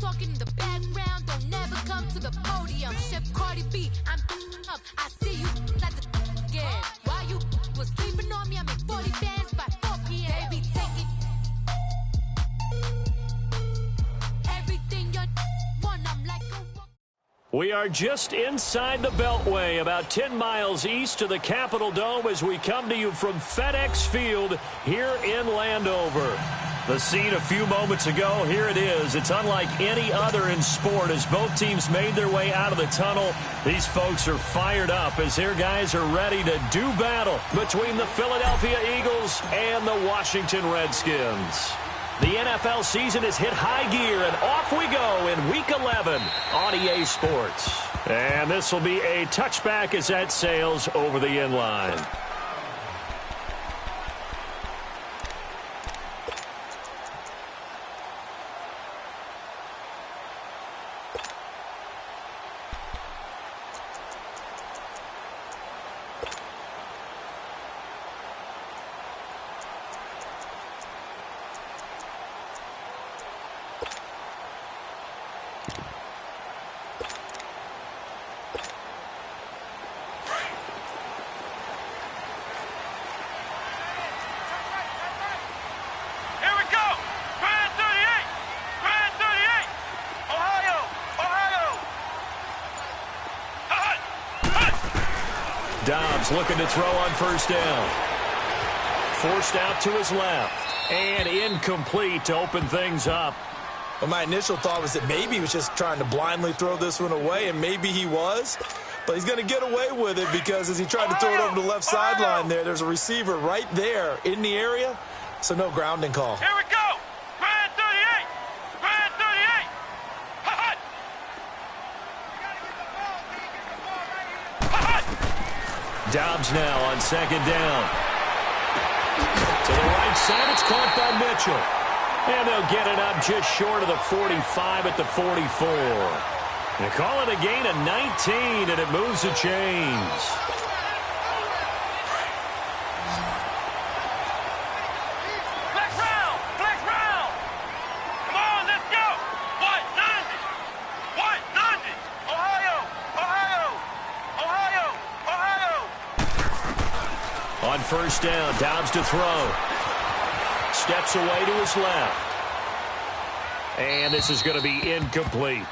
talking in the background, don't never come to the podium. Chef Cardi B, I'm up. I see you at the again. While you was sleeping on me, I make 40 bands by 4 p.m. Baby, take it. Everything you want, I'm like a... We are just inside the Beltway, about 10 miles east of the Capitol Dome as we come to you from FedEx Field here in Landover. The scene a few moments ago, here it is. It's unlike any other in sport as both teams made their way out of the tunnel. These folks are fired up as their guys are ready to do battle between the Philadelphia Eagles and the Washington Redskins. The NFL season has hit high gear, and off we go in Week 11 on EA Sports. And this will be a touchback as that sails over the end line. Dobbs looking to throw on first down. Forced out to his left. And incomplete to open things up. Well, my initial thought was that maybe he was just trying to blindly throw this one away, and maybe he was. But he's going to get away with it because as he tried to throw it over the left sideline there's a receiver right there in the area, so no grounding call. Here we go! Grand 38! Grand 38! Hut! Dobbs now on second down. To the right side, it's caught by Mitchell. And they'll get it up just short of the 45 at the 44. They call it a gain of 19, and it moves the chains. Flex round! Flex round! Come on, let's go! What? 90! What? 90! Ohio! Ohio! Ohio! Ohio! On first down, Dobbs to throw. Steps away to his left. And this is going to be incomplete.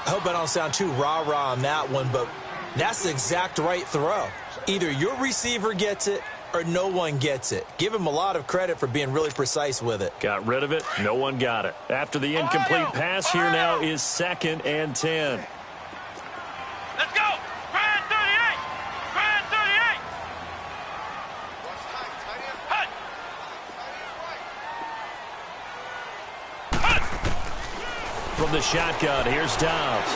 I hope I don't sound too rah-rah on that one, but that's the exact right throw. Either your receiver gets it or no one gets it. Give him a lot of credit for being really precise with it. Got rid of it. No one got it. After the incomplete pass, here now is 2nd and 10. Let's go! Grand 38! Grand 38! Hut! From the shotgun, here's Dobbs.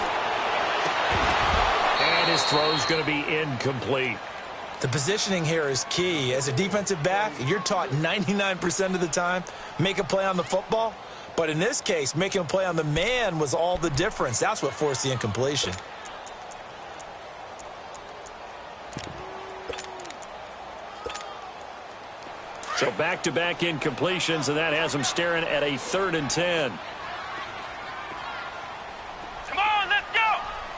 And his throw's going to be incomplete. The positioning here is key. As a defensive back, you're taught 99% of the time, make a play on the football. But in this case, making a play on the man was all the difference. That's what forced the incompletion. So back-to-back incompletions, and that has him staring at a 3rd and 10. Come on, let's go!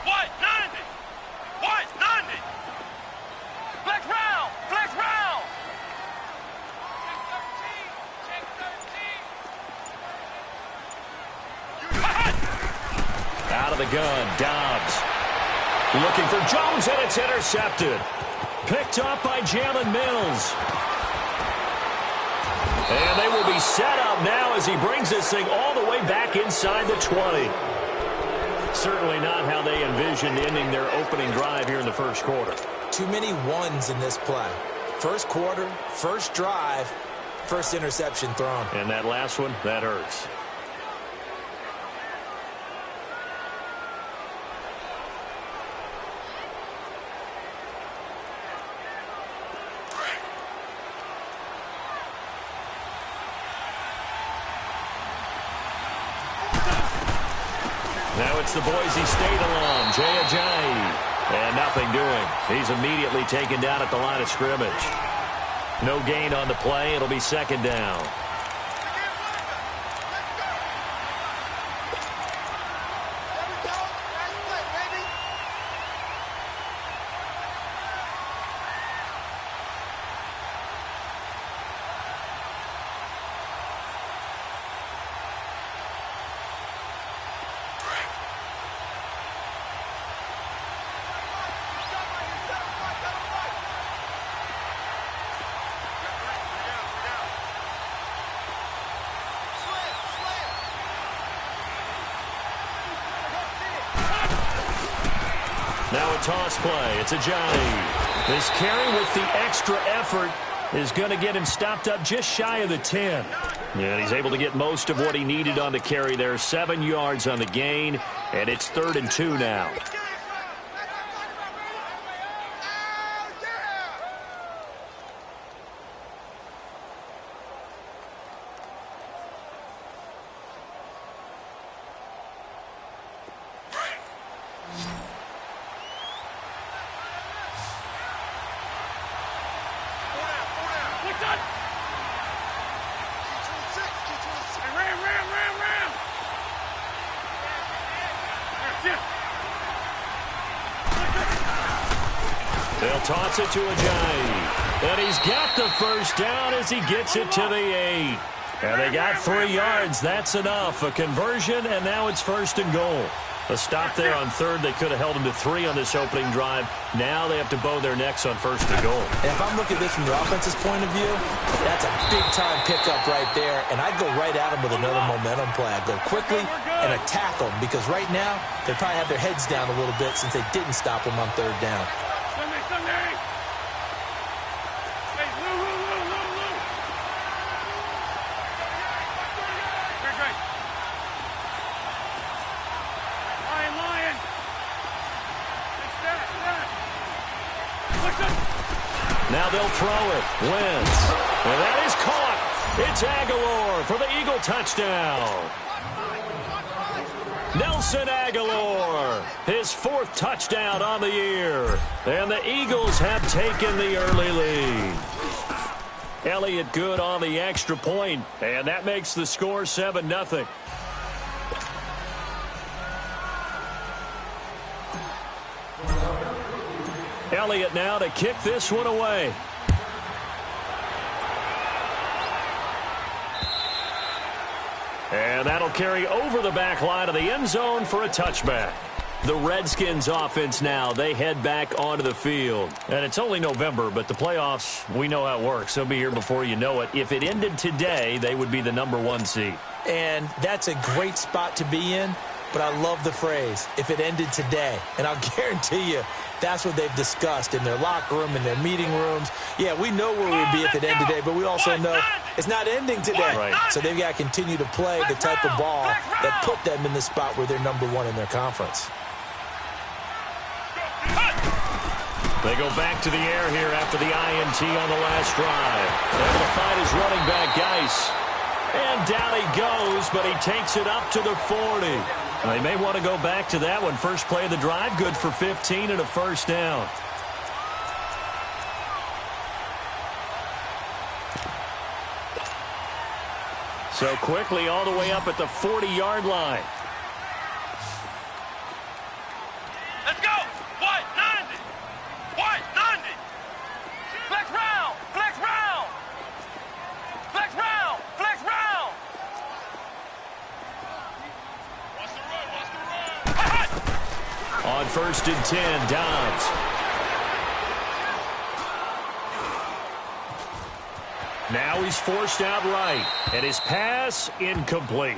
What? 90! What? 90! Flex round! Flex round! Check 13! Out of the gun, Dobbs. Looking for Jones, and it's intercepted. Picked up by Jalen Mills. And they will be set up now as he brings this thing all the way back inside the 20. Certainly not how they envisioned ending their opening drive here in the first quarter. Too many ones in this play. First quarter, first drive, first interception thrown. And that last one, that hurts. Now it's the Boise State alum, Jay Ajayi. And nothing doing. He's immediately taken down at the line of scrimmage. No gain on the play. It'll be 2nd down. Now a toss play. It's Ajayi. This carry with the extra effort is going to get him stopped up just shy of the 10. And he's able to get most of what he needed on the carry there. 7 yards on the gain, and it's 3rd and 2 now. They'll toss it to Ajayi. And he's got the first down as he gets it to the 8. And they got 3 yards. That's enough. A conversion, and now it's 1st and goal. A stop there on 3rd. They could have held him to 3 on this opening drive. Now they have to bow their necks on 1st and goal. And if I'm looking at this from the offense's point of view, that's a big-time pickup right there. And I'd go right at him with another momentum play. I'd go quickly and attack them because right now they probably have their heads down a little bit since they didn't stop him on 3rd down. Now they'll throw it. Wentz. And that is caught. It's Aguilar for the Eagle touchdown. Nelson Aguilar, his 4th touchdown on the year. And the Eagles have taken the early lead. Elliott good on the extra point, and that makes the score 7-0. Elliott now to kick this one away. And that'll carry over the back line of the end zone for a touchback. The Redskins offense now, they head back onto the field. And it's only November, but the playoffs, we know how it works. They'll be here before you know it. If it ended today, they would be the #1 seed. And that's a great spot to be in, but I love the phrase, if it ended today. And I'll guarantee you, that's what they've discussed in their locker room, in their meeting rooms. Yeah, we know where we'd be if it ended today, but we also know it's not ending today. Right. So they've got to continue to play the type of ball that put them in the spot where they're #1 in their conference. They go back to the air here after the INT on the last drive. Able to find his running back, Geis. And down he goes, but he takes it up to the 40. They may want to go back to that one. First play of the drive, good for 15 and a first down. So quickly all the way up at the 40-yard line. Let's go. White, 90. White, 90. Flex round. Flex round. Flex round. Flex round. Watch the run. Watch the run. On 1st and 10, Dobbs. Now he's forced out right, and his pass incomplete.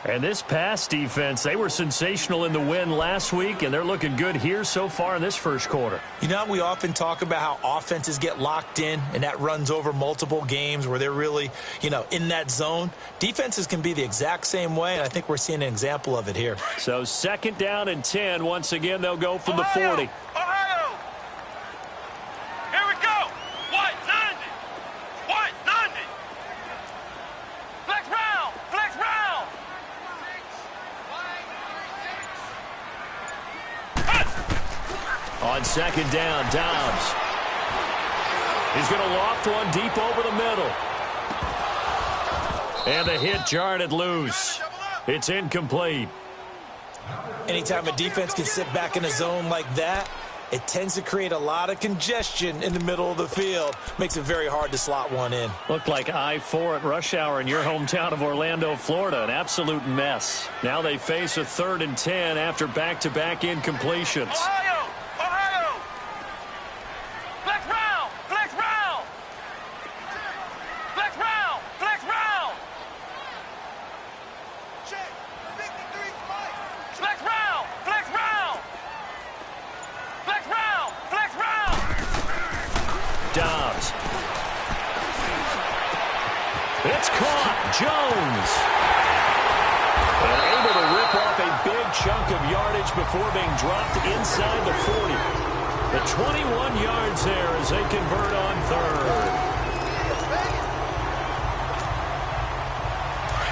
And this pass defense, they were sensational in the win last week, and they're looking good here so far in this first quarter. You know, we often talk about how offenses get locked in, and that runs over multiple games where they're really, in that zone. Defenses can be the exact same way, and I think we're seeing an example of it here. So 2nd down and 10. Once again, they'll go from the 40. Ohio. Here we go. White, 90. White, 90. Flex round. Flex round. On 2nd down, Dobbs. He's going to loft one deep over the middle. And the hit jarred it loose. It's incomplete. Anytime a defense can sit back in a zone like that, it tends to create a lot of congestion in the middle of the field. Makes it very hard to slot one in. Looked like I-4 at rush hour in your hometown of Orlando, Florida. An absolute mess. Now they face a 3rd and 10 after back-to-back incompletions. Ohio. Ohio. Flex round. Flex round. Flex round. Flex round. Check. 53 Mike. Flex round. Flex round. Jones. And able to rip off a big chunk of yardage before being dropped inside the 40. The 21 yards there as they convert on third.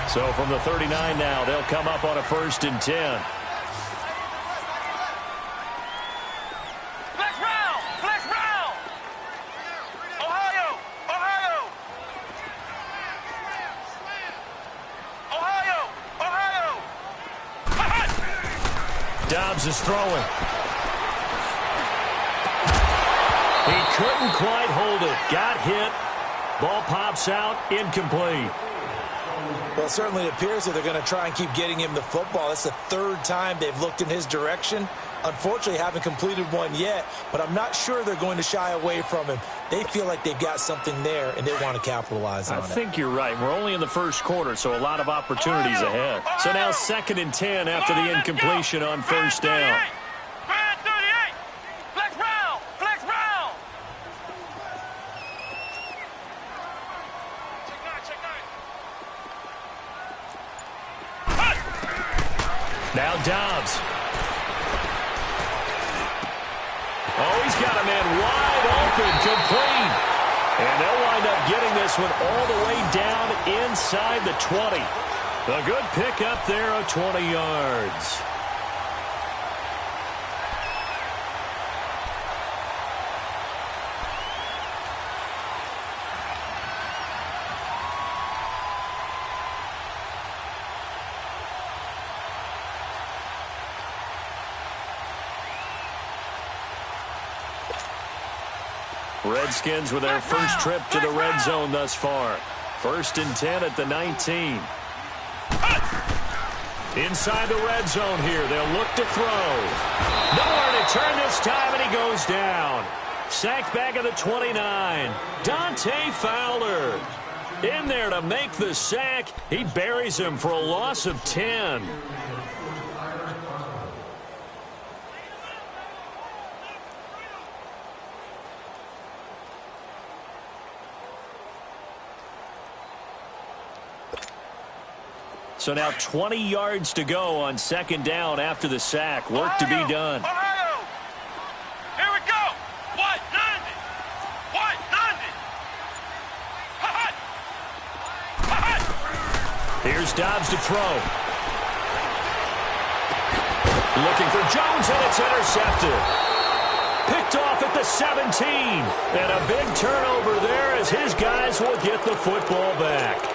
So from the 39 now, they'll come up on a 1st and 10. Flex round! Flex round! Ohio! Ohio! Ohio! Ohio! Dobbs is throwing. He couldn't quite hold it. Got hit. Ball pops out. Incomplete. Well, it certainly appears that they're going to try and keep getting him the football. That's the 3rd time they've looked in his direction. Unfortunately, haven't completed one yet, but I'm not sure they're going to shy away from him. They feel like they've got something there, and they want to capitalize on it. I think you're right. We're only in the 1st quarter, so a lot of opportunities ahead. So now 2nd and 10 after the incompletion on 1st down. Now Dobbs. Oh, he's got a man wide open, complete. And they'll wind up getting this one all the way down inside the 20. A good pickup there of 20 yards. Redskins with their first trip to the red zone thus far. 1st and 10 at the 19. Inside the red zone here. They'll look to throw. Nowhere to turn this time, and he goes down. Sacked back at the 29. Dante Fowler in there to make the sack. He buries him for a loss of 10. So now 20 yards to go on 2nd down after the sack. Work to be done. Ohio! Here we go! What? 90! What? 90! Ha-ha! Ha-ha! Here's Dobbs to throw. Looking for Jones, and it's intercepted. Picked off at the 17. And a big turnover there as his guys will get the football back.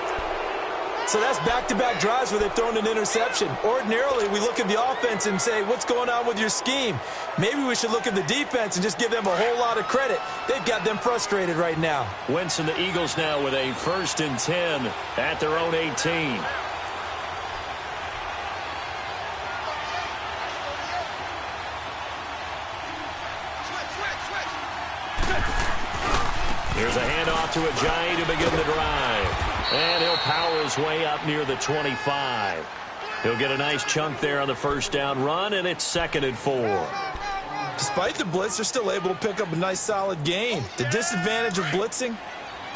So that's back-to-back drives where they've thrown an interception. Ordinarily, we look at the offense and say, what's going on with your scheme? Maybe we should look at the defense and just give them a whole lot of credit. They've got them frustrated right now. Wentz and the Eagles now with a 1st and 10 at their own 18. Here's a handoff to Ajayi to begin the drive. And he'll power his way up near the 25. He'll get a nice chunk there on the 1st down run, and it's 2nd and 4. Despite the blitz, they're still able to pick up a nice, solid gain. The disadvantage of blitzing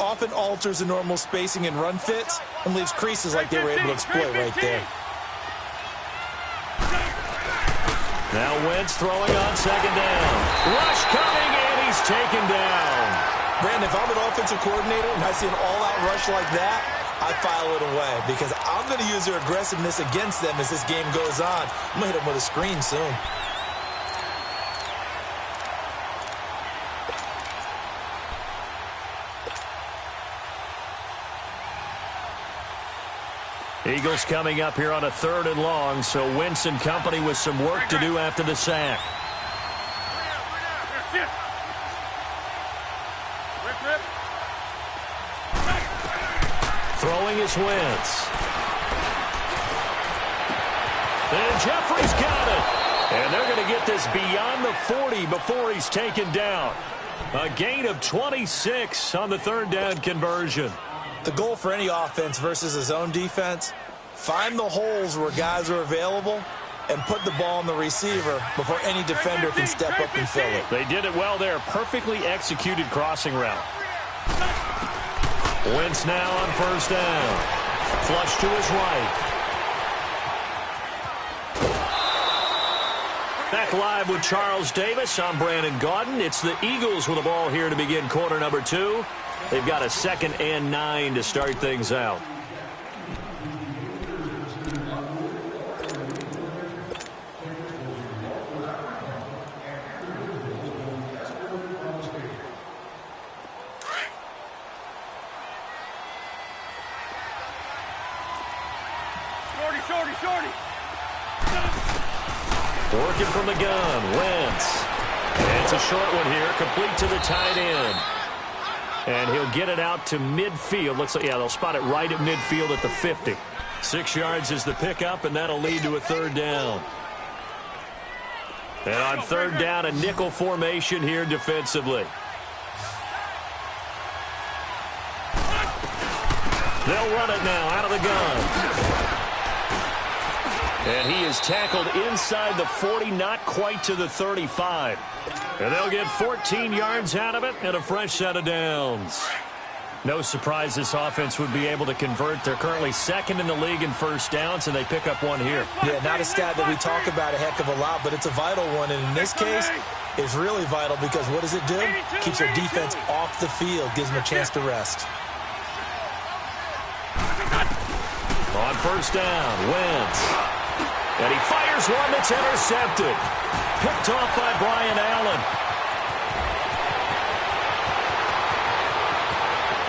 often alters the normal spacing and run fits and leaves creases like they were able to exploit right there. Now Wentz throwing on 2nd down. Rush coming, and he's taken down. Brandon, if I'm an offensive coordinator and I see an all-out rush like that, I file it away because I'm going to use their aggressiveness against them as this game goes on. I'm going to hit them with a screen soon. Eagles coming up here on a 3rd and long, so Wentz and company with some work to do after the sack. Throwing is Wentz. And Jeffrey's got it. And they're going to get this beyond the 40 before he's taken down. A gain of 26 on the 3rd down conversion. The goal for any offense versus his own defense, find the holes where guys are available and put the ball on the receiver before any defender can step up and fill it. They did it well there. Perfectly executed crossing route. Wentz now on 1st down. flush to his right. Back live with Charles Davis. I'm Brandon Gaudin. It's the Eagles with the ball here to begin quarter number 2. They've got a 2nd and 9 to start things out. Shorty. Working from the gun, Wentz. And it's a short one here, complete to the tight end. And he'll get it out to midfield. Looks like, yeah, they'll spot it right at midfield at the 50. 6 yards is the pickup, and that'll lead to a 3rd down. And on 3rd down, a nickel formation here defensively. They'll run it now out of the gun. And he is tackled inside the 40, not quite to the 35. And they'll get 14 yards out of it and a fresh set of downs. No surprise this offense would be able to convert. They're currently 2nd in the league in first downs, and they pick up one here. Yeah, not a stat that we talk about a heck of a lot, but it's a vital one. And in this case, it's really vital because what does it do? Keeps their defense off the field, gives them a chance to rest. On 1st down, Wentz. And he fires one that's intercepted. Picked off by Brian Allen.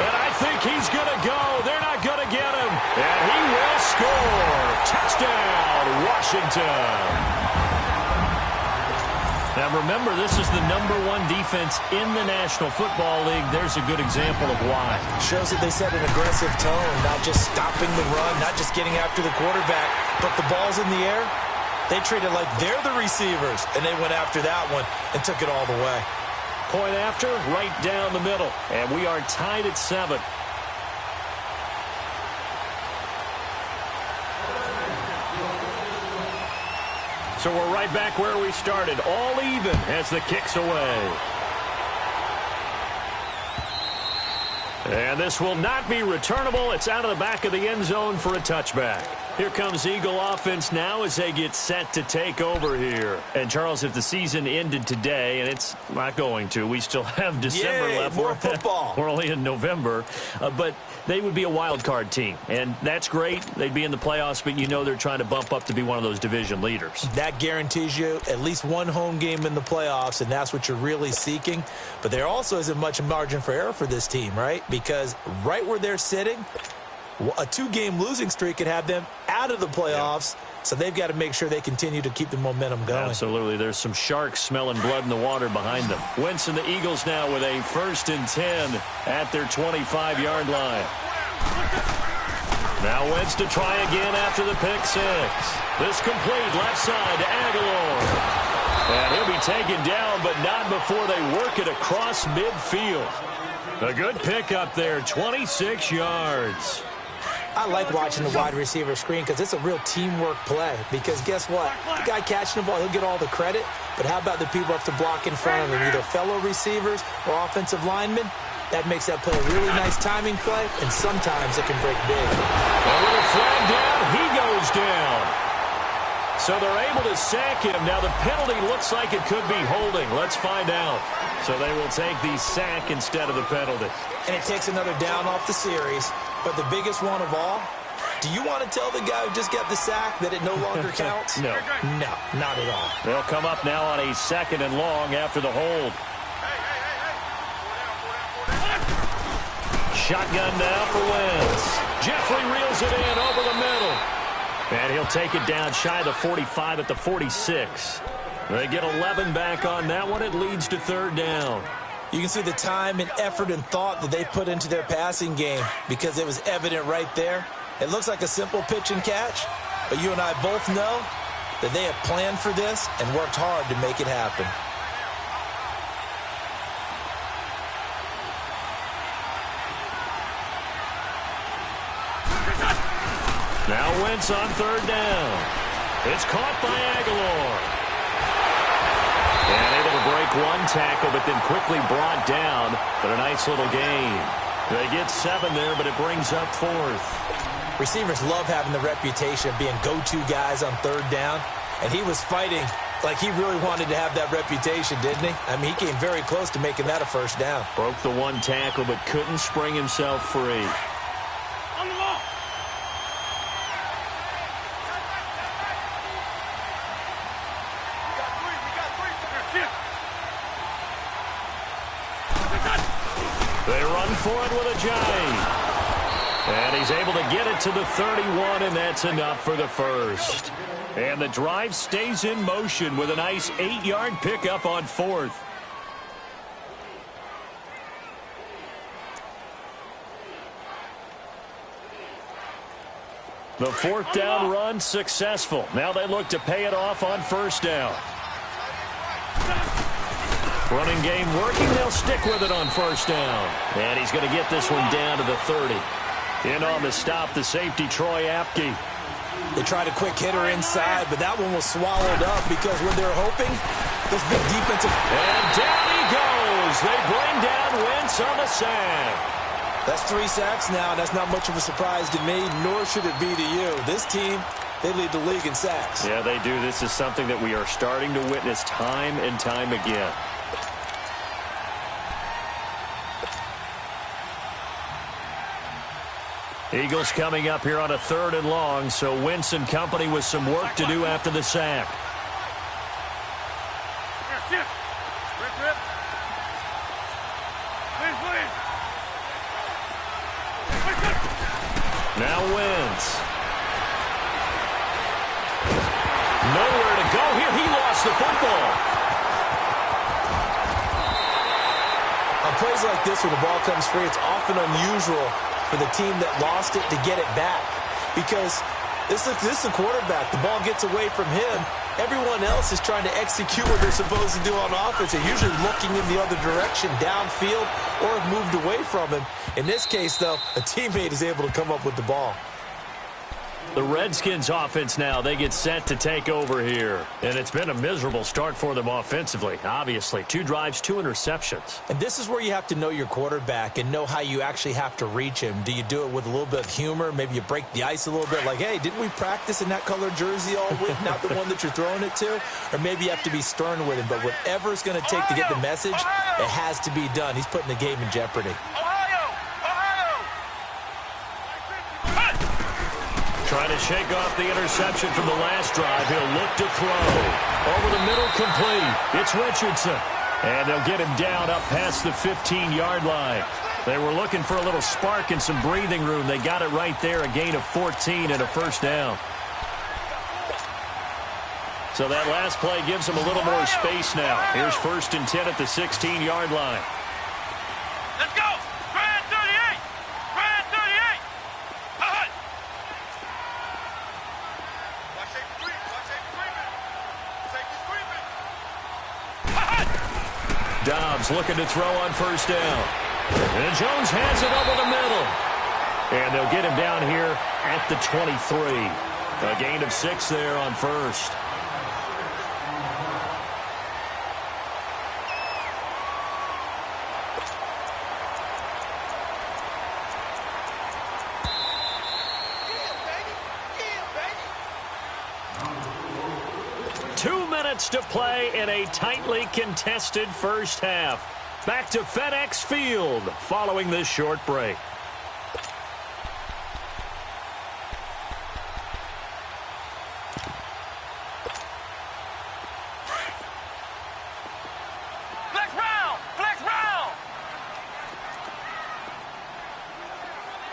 And I think he's going to go. They're not going to get him. And he will score. Touchdown, Washington. Now remember, this is the #1 defense in the National Football League. There's a good example of why. Shows that they set an aggressive tone, not just stopping the run, not just getting after the quarterback, but the ball's in the air. They treat it like they're the receivers, and they went after that one and took it all the way. Point after, right down the middle. And we are tied at 7. So we're right back where we started, all even as the kick's away. And this will not be returnable. It's out of the back of the end zone for a touchback. Here comes Eagle offense now as they get set to take over here. And, Charles, if the season ended today, and it's not going to, we still have December left. More football. We're only in November. But they would be a wild card team. And that's great. They'd be in the playoffs, but you know they're trying to bump up to be one of those division leaders. That guarantees you at least one home game in the playoffs, and that's what you're really seeking. But there also isn't much margin for error for this team, right? Because right where they're sitting, a 2-game losing streak could have them out of the playoffs. Yeah. So they've got to make sure they continue to keep the momentum going. Absolutely. There's some sharks smelling blood in the water behind them. Wentz and the Eagles now with a 1st and 10 at their 25-yard line. Now Wentz to try again after the pick 6. This complete left side to Aguilar. And he'll be taken down, but not before they work it across midfield. A good pickup there, 26 yards. I like watching the wide receiver screen because it's a real teamwork play. Because guess what? The guy catching the ball, he'll get all the credit. But how about the people up to block in front of him, either fellow receivers or offensive linemen? That makes that play a really nice timing play, and sometimes it can break big. And with a flag down, he goes down. So they're able to sack him. Now the penalty looks like it could be holding. Let's find out. So they will take the sack instead of the penalty. And it takes another down off the series. But the biggest one of all, do you want to tell the guy who just got the sack that it no longer counts? No. No, not at all. They'll come up now on a 2nd and long after the hold. Shotgun now for Wentz. Jeffrey reels it in over the middle. And he'll take it down shy of the 45 at the 46. They get 11 back on that one. It leads to 3rd down. You can see the time and effort and thought that they put into their passing game because it was evident right there. It looks like a simple pitch and catch, but you and I both know that they have planned for this and worked hard to make it happen. Now Wentz on 3rd down. It's caught by Aguilar. And able to break one tackle, but then quickly brought down. But a nice little gain. They get 7 there, but it brings up 4th. Receivers love having the reputation of being go-to guys on 3rd down, and he was fighting like he really wanted to have that reputation, didn't he? I mean, he came very close to making that a 1st down. Broke the 1 tackle, but couldn't spring himself free. On the ball. They run for it with a giant. And he's able to get it to the 31, and that's enough for the 1st. And the drive stays in motion with a nice 8-yard pickup on 4th. The 4th down run successful. Now they look to pay it off on 1st down. Running game working. They'll stick with it on 1st down. And he's going to get this one down to the 30. In on the stop, the safety, Troy Apke. They tried a quick hitter inside, but that one was swallowed up because when they're hoping, those big defensive... And down he goes. They bring down Wentz on the sack. That's 3 sacks now, and that's not much of a surprise to me, nor should it be to you. This team, they lead the league in sacks. Yeah, they do. This is something that we are starting to witness time and time again. Eagles coming up here on a 3rd and long, so Wentz and company with some work to do after the sack. Now Wentz. Nowhere to go here. He lost the football. On plays like this, when the ball comes free, it's often unusual for the team that lost it to get it back. Because this is the quarterback. The ball gets away from him. Everyone else is trying to execute what they're supposed to do on offense. They're usually looking in the other direction, downfield, or have moved away from him. In this case, though, a teammate is able to come up with the ball. The Redskins offense now, they get set to take over here. And it's been a miserable start for them offensively, obviously. 2 drives, 2 interceptions. And this is where you have to know your quarterback and know how you actually have to reach him. Do you do it with a little bit of humor? Maybe you break the ice a little bit like, hey, didn't we practice in that color jersey all week, not the one that you're throwing it to? Or maybe you have to be stern with him. But whatever it's going to take to get the message, it has to be done. He's putting the game in jeopardy. Trying to shake off the interception from the last drive. He'll look to throw. Over the middle, complete. It's Richardson. And they'll get him down up past the 15-yard line. They were looking for a little spark and some breathing room. They got it right there, a gain of 14 and a 1st down. So that last play gives them a little more space now. Here's 1st and 10 at the 16-yard line. Let's go! Grand 38! Grand 38! Hut! Watch it creep! Watch it creeping! Safety's creeping! Hut! Dobbs looking to throw on 1st down. And Jones has it over the middle. And they'll get him down here at the 23. A gain of 6 there on 1st. To play in a tightly contested first half. Back to FedEx Field following this short break. Flex round! Flex round!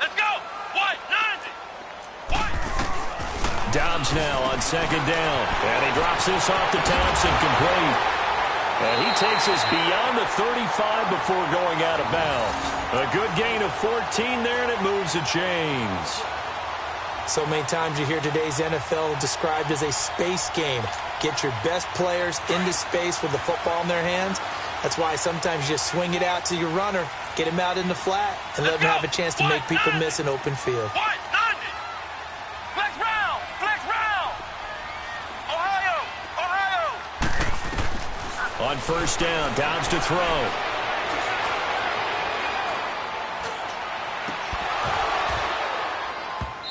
Let's go! White, 90! White! Dobbs now on 2nd down. And he drops this off to Thompson, complete. And he takes us beyond the 35 before going out of bounds. A good gain of 14 there, and it moves the chains. So many times you hear today's NFL described as a space game. Get your best players into space with the football in their hands. That's why sometimes you just swing it out to your runner, get him out in the flat, and let him have a chance to make people miss an open field. White, 90! Flex round! Flex round! Ohio! Ohio! On 1st down, Dobbs to throw.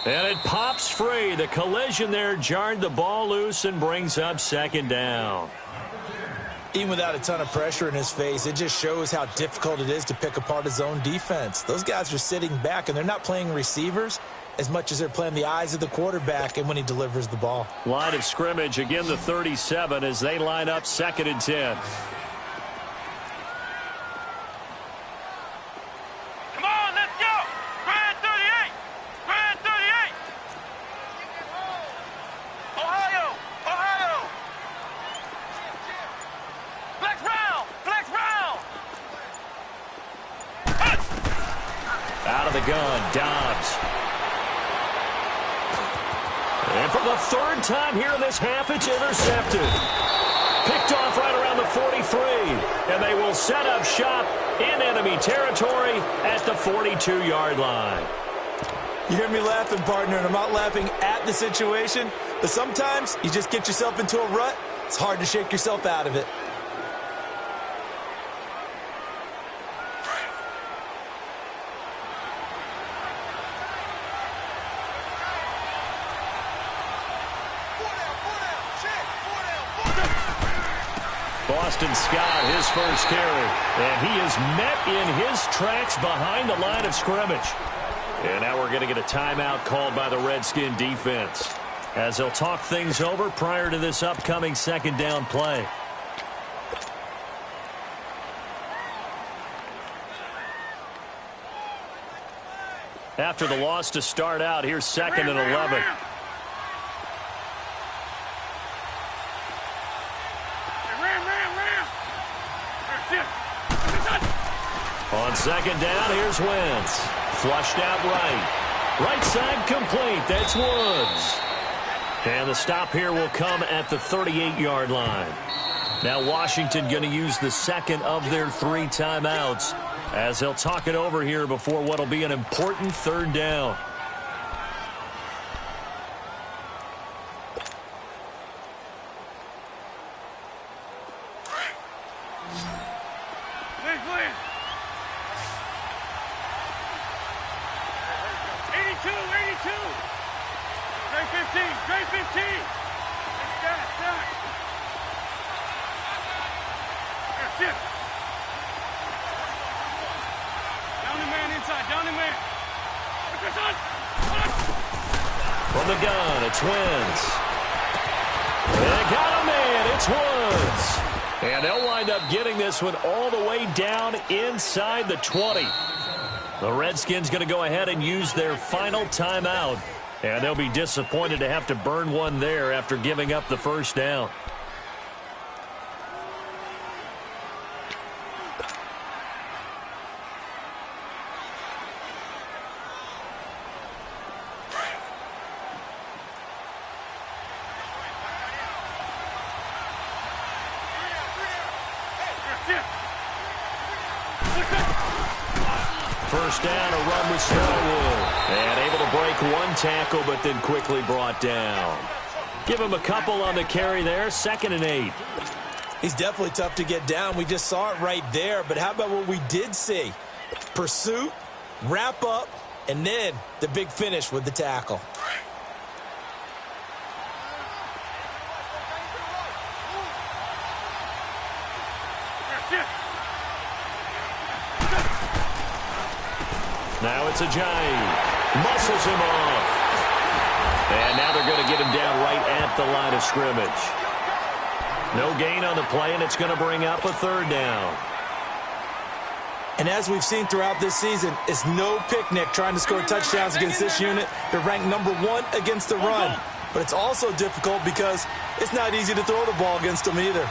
And it pops free. The collision there jarred the ball loose and brings up second down. Even without a ton of pressure in his face, it just shows how difficult it is to pick apart his own defense. Those guys are sitting back, and they're not playing receivers as much as they're playing the eyes of the quarterback and when he delivers the ball. Line of scrimmage, again the 37 as they line up 2nd and 10. Out of the gun, Dobbs. And for the 3rd time here in this half, it's intercepted. Picked off right around the 43. And they will set up shop in enemy territory at the 42-yard line. You hear me laughing, partner, and I'm not laughing at the situation, but sometimes you just get yourself into a rut. It's hard to shake yourself out of it. Boston Scott, his first carry. And he is met in his tracks behind the line of scrimmage. And now we're going to get a timeout called by the Redskin defense, as they'll talk things over prior to this upcoming 2nd down play. After the loss to start out, here's 2nd and 11. On 2nd down, here's Wentz. Flushed out right. Right side complete. That's Woods. And the stop here will come at the 38-yard line. Now Washington going to use the 2nd of their 3 timeouts as they'll talk it over here before what will be an important 3rd down. From the gun, it's Wentz. They got a man, it's Woods. And they'll wind up getting this one all the way down inside the 20. The Redskins going to go ahead and use their final timeout. And they'll be disappointed to have to burn one there after giving up the 1st down. First down, a run with Smallwood. And able to break one tackle, but then quickly brought down. Give him a couple on the carry there, 2nd and 8. He's definitely tough to get down. We just saw it right there. But how about what we did see? Pursuit, wrap up, and then the big finish with the tackle. Now it's Ajayi. Muscles him off. And now they're going to get him down right at the line of scrimmage. No gain on the play, and it's going to bring up a 3rd down. And as we've seen throughout this season, it's no picnic trying to score touchdowns against this unit. They're ranked number 1 against the run. But it's also difficult because it's not easy to throw the ball against them either.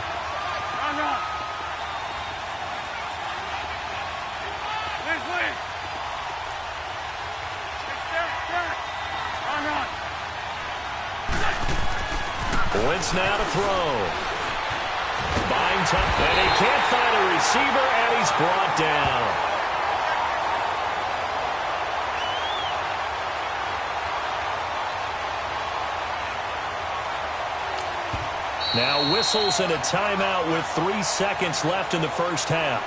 Wentz now to throw. Buying time, and he can't find a receiver, and he's brought down. Now whistles and a timeout with 3 seconds left in the 1st half.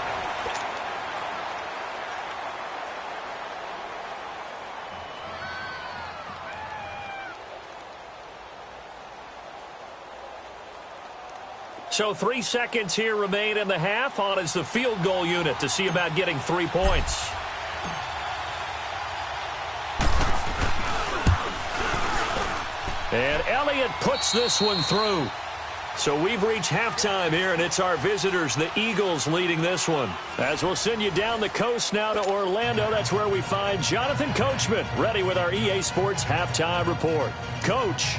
So 3 seconds here remain in the half. On is the field goal unit to see about getting 3 points. And Elliott puts this one through. So we've reached halftime here, and it's our visitors, the Eagles, leading this one. As we'll send you down the coast now to Orlando, that's where we find Jonathan Coachman, ready with our EA Sports Halftime Report. Coach.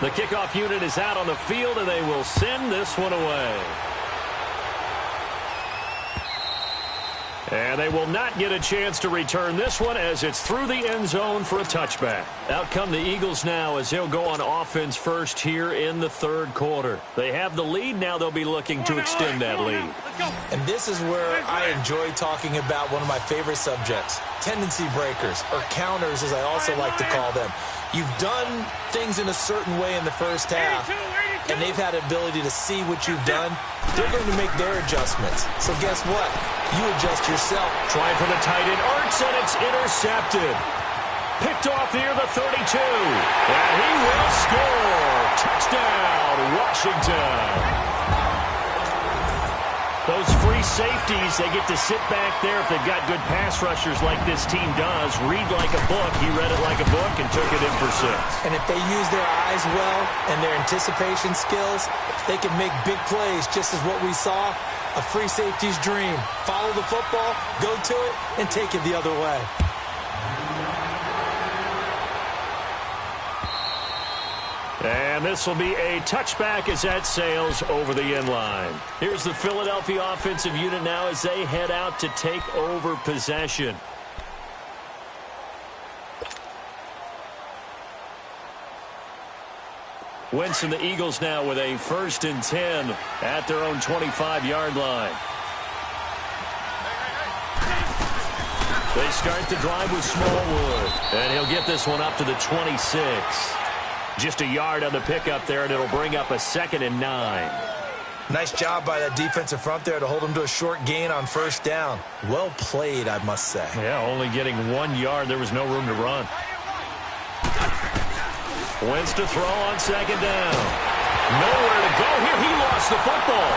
The kickoff unit is out on the field, and they will send this one away. And they will not get a chance to return this one as it's through the end zone for a touchback. Out come the Eagles now as they'll go on offense first here in the third quarter. They have the lead. Now they'll be looking to extend that lead. And this is where I enjoy talking about one of my favorite subjects, tendency breakers, or counters as I also like to call them. You've done things in a certain way in the first half, and they've had an ability to see what you've done. They're going to make their adjustments. So guess what? You adjust yourself. Trying for the tight end, Ertz, and it's intercepted. Picked off near the 32. And he will score. Touchdown, Washington. Those free safeties, they get to sit back there if they've got good pass rushers like this team does. Read like a book. He read it like a book and took it in for 6. And if they use their eyes well and their anticipation skills, they can make big plays, just as what we saw, a free safety's dream. Follow the football, go to it, and take it the other way. And this will be a touchback as that sails over the end line. Here's the Philadelphia offensive unit now as they head out to take over possession. Wentz and the Eagles now with a 1st and 10 at their own 25-yard line. They start the drive with Smallwood, and he'll get this one up to the 26. Just a yard on the pickup there, and it'll bring up a 2nd and 9. Nice job by that defensive front there to hold him to a short gain on 1st down. Well played, I must say. Yeah, only getting 1 yard. There was no room to run. Wentz to throw on 2nd down. Nowhere to go here. He lost the football.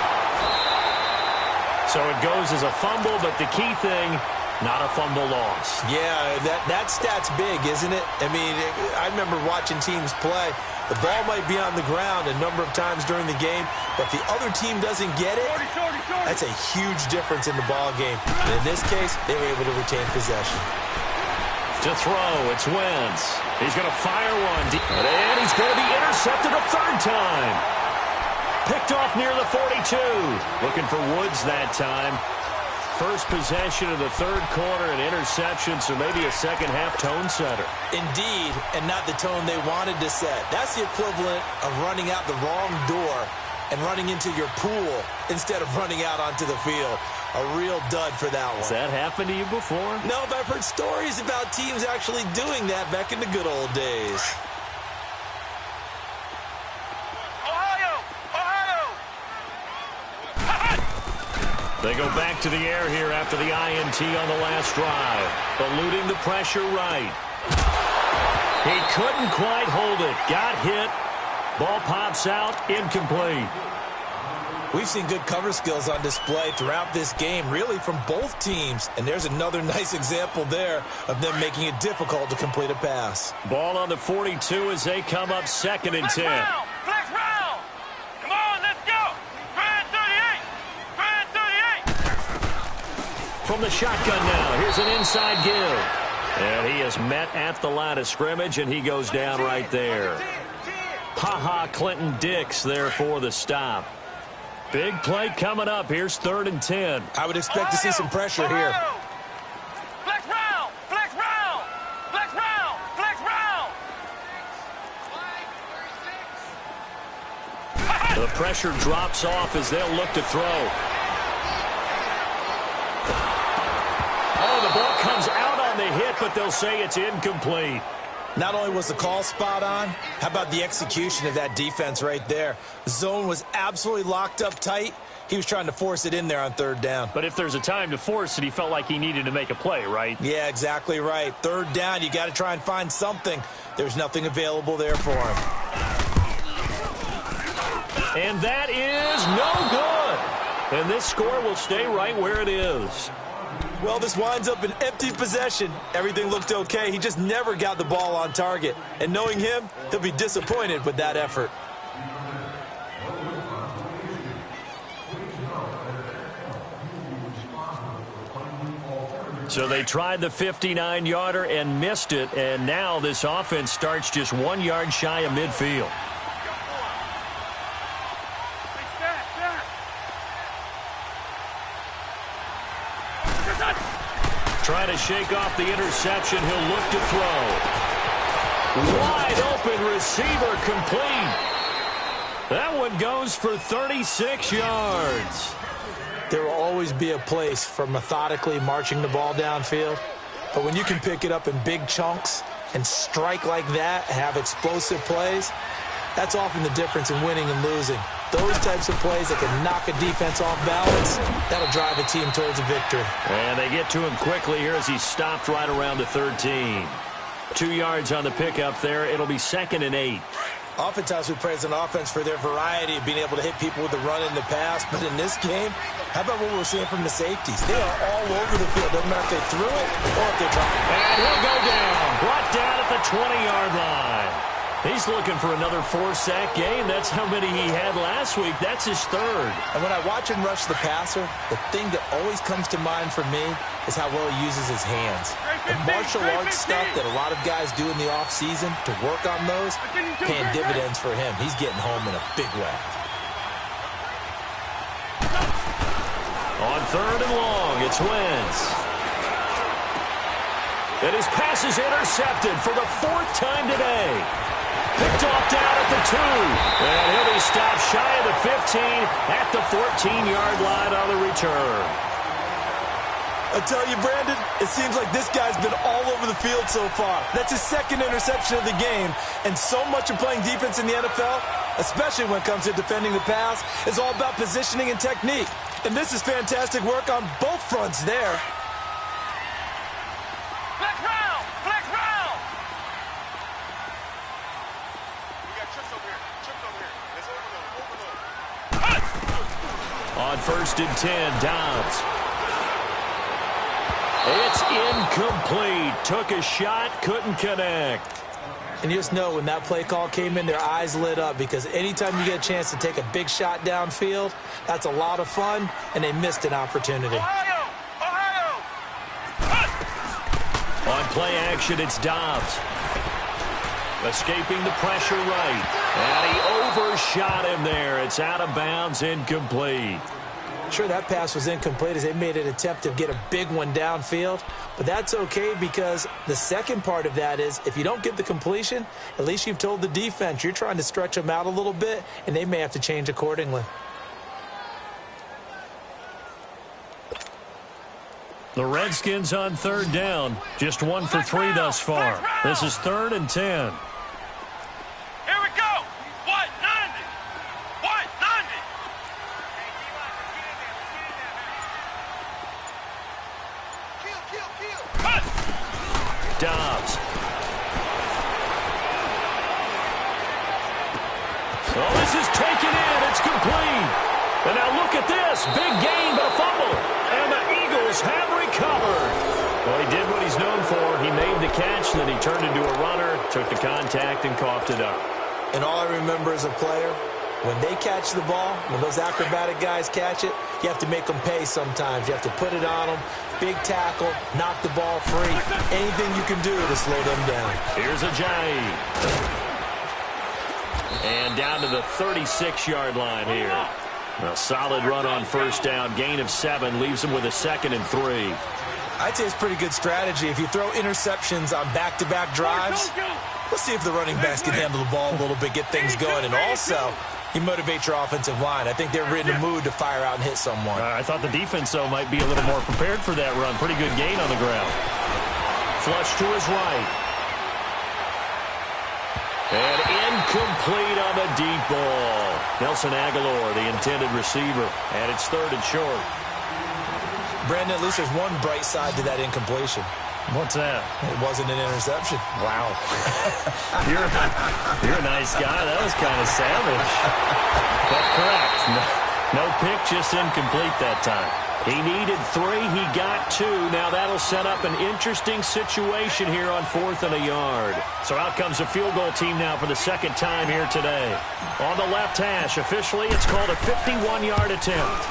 So it goes as a fumble, but the key thing, not a fumble loss. Yeah, that stat's big, isn't it? I mean, I remember watching teams play. The ball might be on the ground a number of times during the game, but if the other team doesn't get it, that's a huge difference in the ball game. And in this case, they were able to retain possession. To throw, it's Wentz. He's going to fire one. And he's going to be intercepted a 3rd time. Picked off near the 42. Looking for Woods that time. First possession of the 3rd quarter, an interception, so maybe a second-half tone setter. Indeed, and not the tone they wanted to set. That's the equivalent of running out the wrong door and running into your pool instead of running out onto the field. A real dud for that one. Has that happened to you before? No, but I've heard stories about teams actually doing that back in the good old days. They go back to the air here after the INT on the last drive. Eluding the pressure right. He couldn't quite hold it. Got hit. Ball pops out. Incomplete. We've seen good cover skills on display throughout this game, really from both teams. And there's another nice example there of them making it difficult to complete a pass. Ball on the 42 as they come up 2nd and 10. Flex round. Come on, let's go. Grand 38. Grand 38. From the shotgun now, here's an inside give. And he is met at the line of scrimmage, and he goes down right there. Ha-ha, Clinton Dix there for the stop. Big play coming up. Here's 3rd and 10. I would expect to see some pressure here. Flex round. Flex round. Flex round. Flex round. The pressure drops off as they'll look to throw. Oh, the ball comes out on the hit, but they'll say it's incomplete. Not only was the call spot on, how about the execution of that defense right there? The zone was absolutely locked up tight. He was trying to force it in there on third down. But if there's a time to force it, he felt like he needed to make a play, right? Yeah, exactly right. Third down, you got to try and find something. There's nothing available there for him. And that is no good. And this score will stay right where it is. Well, this winds up an empty possession. Everything looked okay. He just never got the ball on target. And knowing him, he'll be disappointed with that effort. So they tried the 59-yarder and missed it, and now this offense starts just 1 yard shy of midfield. Trying to shake off the interception. He'll look to throw. Wide open receiver complete. That one goes for 36 yards. There will always be a place for methodically marching the ball downfield. But when you can pick it up in big chunks and strike like that, have explosive plays, that's often the difference in winning and losing. Those types of plays that can knock a defense off balance, that'll drive a team towards a victory. And they get to him quickly here as he stopped right around the 13. 2 yards on the pickup there. It'll be 2nd and 8. Oftentimes we praise an offense for their variety of being able to hit people with the run in the pass. But in this game, how about what we're seeing from the safeties? They are all over the field. Doesn't matter if they threw it or if they dropped it. And he'll go down. Brought down at the 20-yard line. He's looking for another 4-sack game. That's how many he had last week. That's his 3rd. And when I watch him rush the passer, the thing that always comes to mind for me is how well he uses his hands. The martial arts stuff that a lot of guys do in the offseason to work on those, paying dividends for him. He's getting home in a big way. On 3rd and long, it's Wentz. And his pass is intercepted for the 4th time today. Picked off down at the 2. And he'll be stopped shy of the 15 at the 14-yard line on the return. I tell you, Brandon, it seems like this guy's been all over the field so far. That's his 2nd interception of the game. And so much of playing defense in the NFL, especially when it comes to defending the pass, is all about positioning and technique. And this is fantastic work on both fronts there. Flex round! Flex round! We got trips over here. Trips over here. Let's overload. On 1st and 10, Dobbs. It's incomplete. Took a shot, couldn't connect. And you just know when that play call came in, their eyes lit up, because anytime you get a chance to take a big shot downfield, that's a lot of fun, and they missed an opportunity. Ohio! Ohio! On play action, it's Dobbs. Escaping the pressure right. And he overshot him there. It's out of bounds, incomplete. Sure, that pass was incomplete as they made an attempt to get a big one downfield, but that's okay because the second part of that is if you don't get the completion, at least you've told the defense you're trying to stretch them out a little bit, and they may have to change accordingly. The Redskins on 3rd down. Just 1 for 3 thus far. This is 3rd and 10. Here we go! What? 90! What? 90! Cut! Dobbs. Oh, this is taken in. It's complete. And now look at this. Big gain, but a fumble. And the Eagles have recovered. Well, he did what he's known for. He made the catch, then he turned into a runner, took the contact, and coughed it up. And all I remember as a player, when they catch the ball, when those acrobatic guys catch it, you have to make them pay sometimes. You have to put it on them. Big tackle, knock the ball free. Anything you can do to slow them down. Here's Ajayi. And down to the 36-yard line here. A solid run on 1st down. Gain of 7 leaves him with a 2nd and 3. I'd say it's pretty good strategy. If you throw interceptions on back-to-back drives, let's see if the running backs can handle the ball a little bit, get things going. And also, you motivate your offensive line. I think they're in the mood to fire out and hit someone. I thought the defense, though, might be a little more prepared for that run. Pretty good gain on the ground. Flush to his right. And incomplete on the deep ball. Nelson Aguilar, the intended receiver, and it's 3rd and short. Brandon, at least there's one bright side to that incompletion. What's that? It wasn't an interception. Wow. you're a nice guy. That was kind of savage. But correct. No pick, just incomplete that time. He needed 3. He got 2. Now that'll set up an interesting situation here on 4th and a yard. So out comes the field goal team now for the 2nd time here today. On the left hash, officially it's called a 51-yard attempt.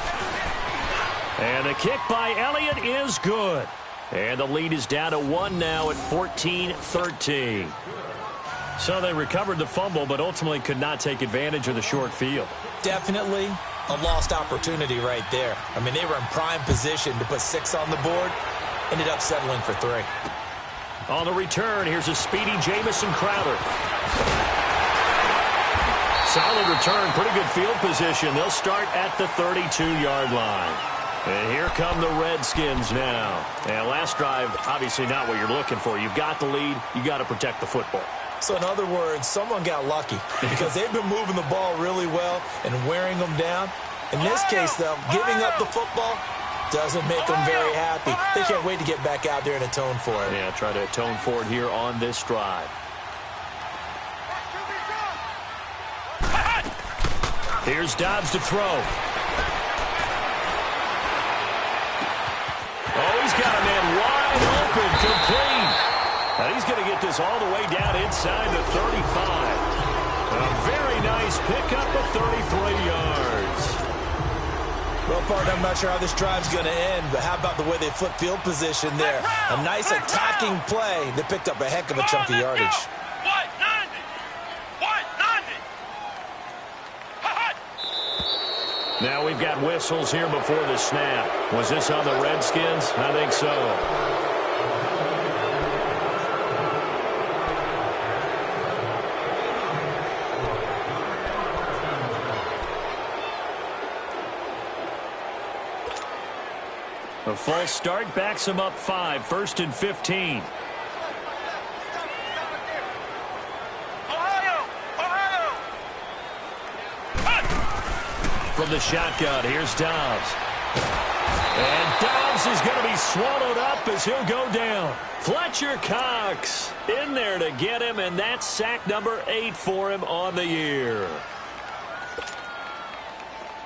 And the kick by Elliott is good. And the lead is down to 1 now at 14-13. So they recovered the fumble, but ultimately could not take advantage of the short field. Definitely a lost opportunity right there. I mean, they were in prime position to put 6 on the board. Ended up settling for 3. On the return, here's a speedy Jamison Crowder. Solid return, pretty good field position. They'll start at the 32-yard line. And here come the Redskins now. And last drive, obviously not what you're looking for. You've got the lead. You got to protect the football. So in other words, someone got lucky because they've been moving the ball really well and wearing them down. In this case, though, giving up the football doesn't make them very happy. They can't wait to get back out there and atone for it. Yeah, try to atone for it here on this drive. Here's Dobbs to throw. Oh, he's got a man wide open, complete. And he's going to get this all the way down inside the 35. A very nice pickup of 33 yards. Well, partner, I'm not sure how this drive's going to end, but how about the way they flip field position there? A nice attacking play that picked up a heck of a chunk of yardage. Now we've got whistles here before the snap. Was this on the Redskins? I think so. A false start backs him up 5, 1st and 15. From the shotgun, here's Dobbs. And Dobbs is going to be swallowed up as he'll go down. Fletcher Cox in there to get him, and that's sack number 8 for him on the year.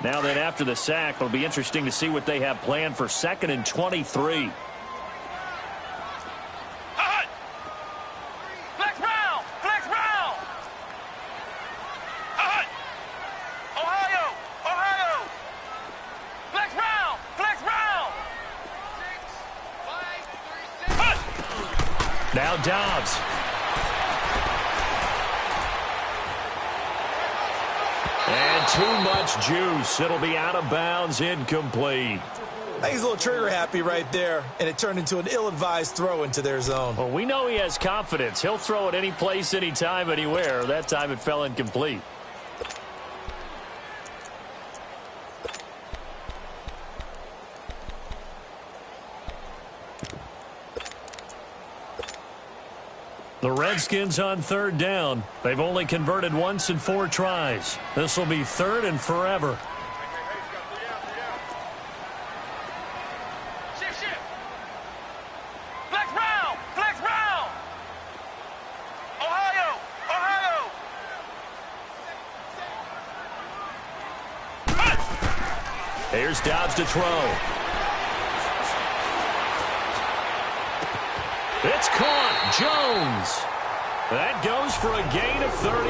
Now then, after the sack, it'll be interesting to see what they have planned for 2nd and 23. Now Dobbs. And too much juice. It'll be out of bounds, incomplete. I think he's a little trigger happy right there, and it turned into an ill-advised throw into their zone. Well, we know he has confidence. He'll throw it any place, anytime, anywhere. That time it fell incomplete. The Redskins on 3rd down. They've only converted once in 4 tries. This will be 3rd and forever. Flex round! Flex round! Ohio! Ohio! Here's Dobbs to throw. It's caught. Jones. That goes for a gain of 31.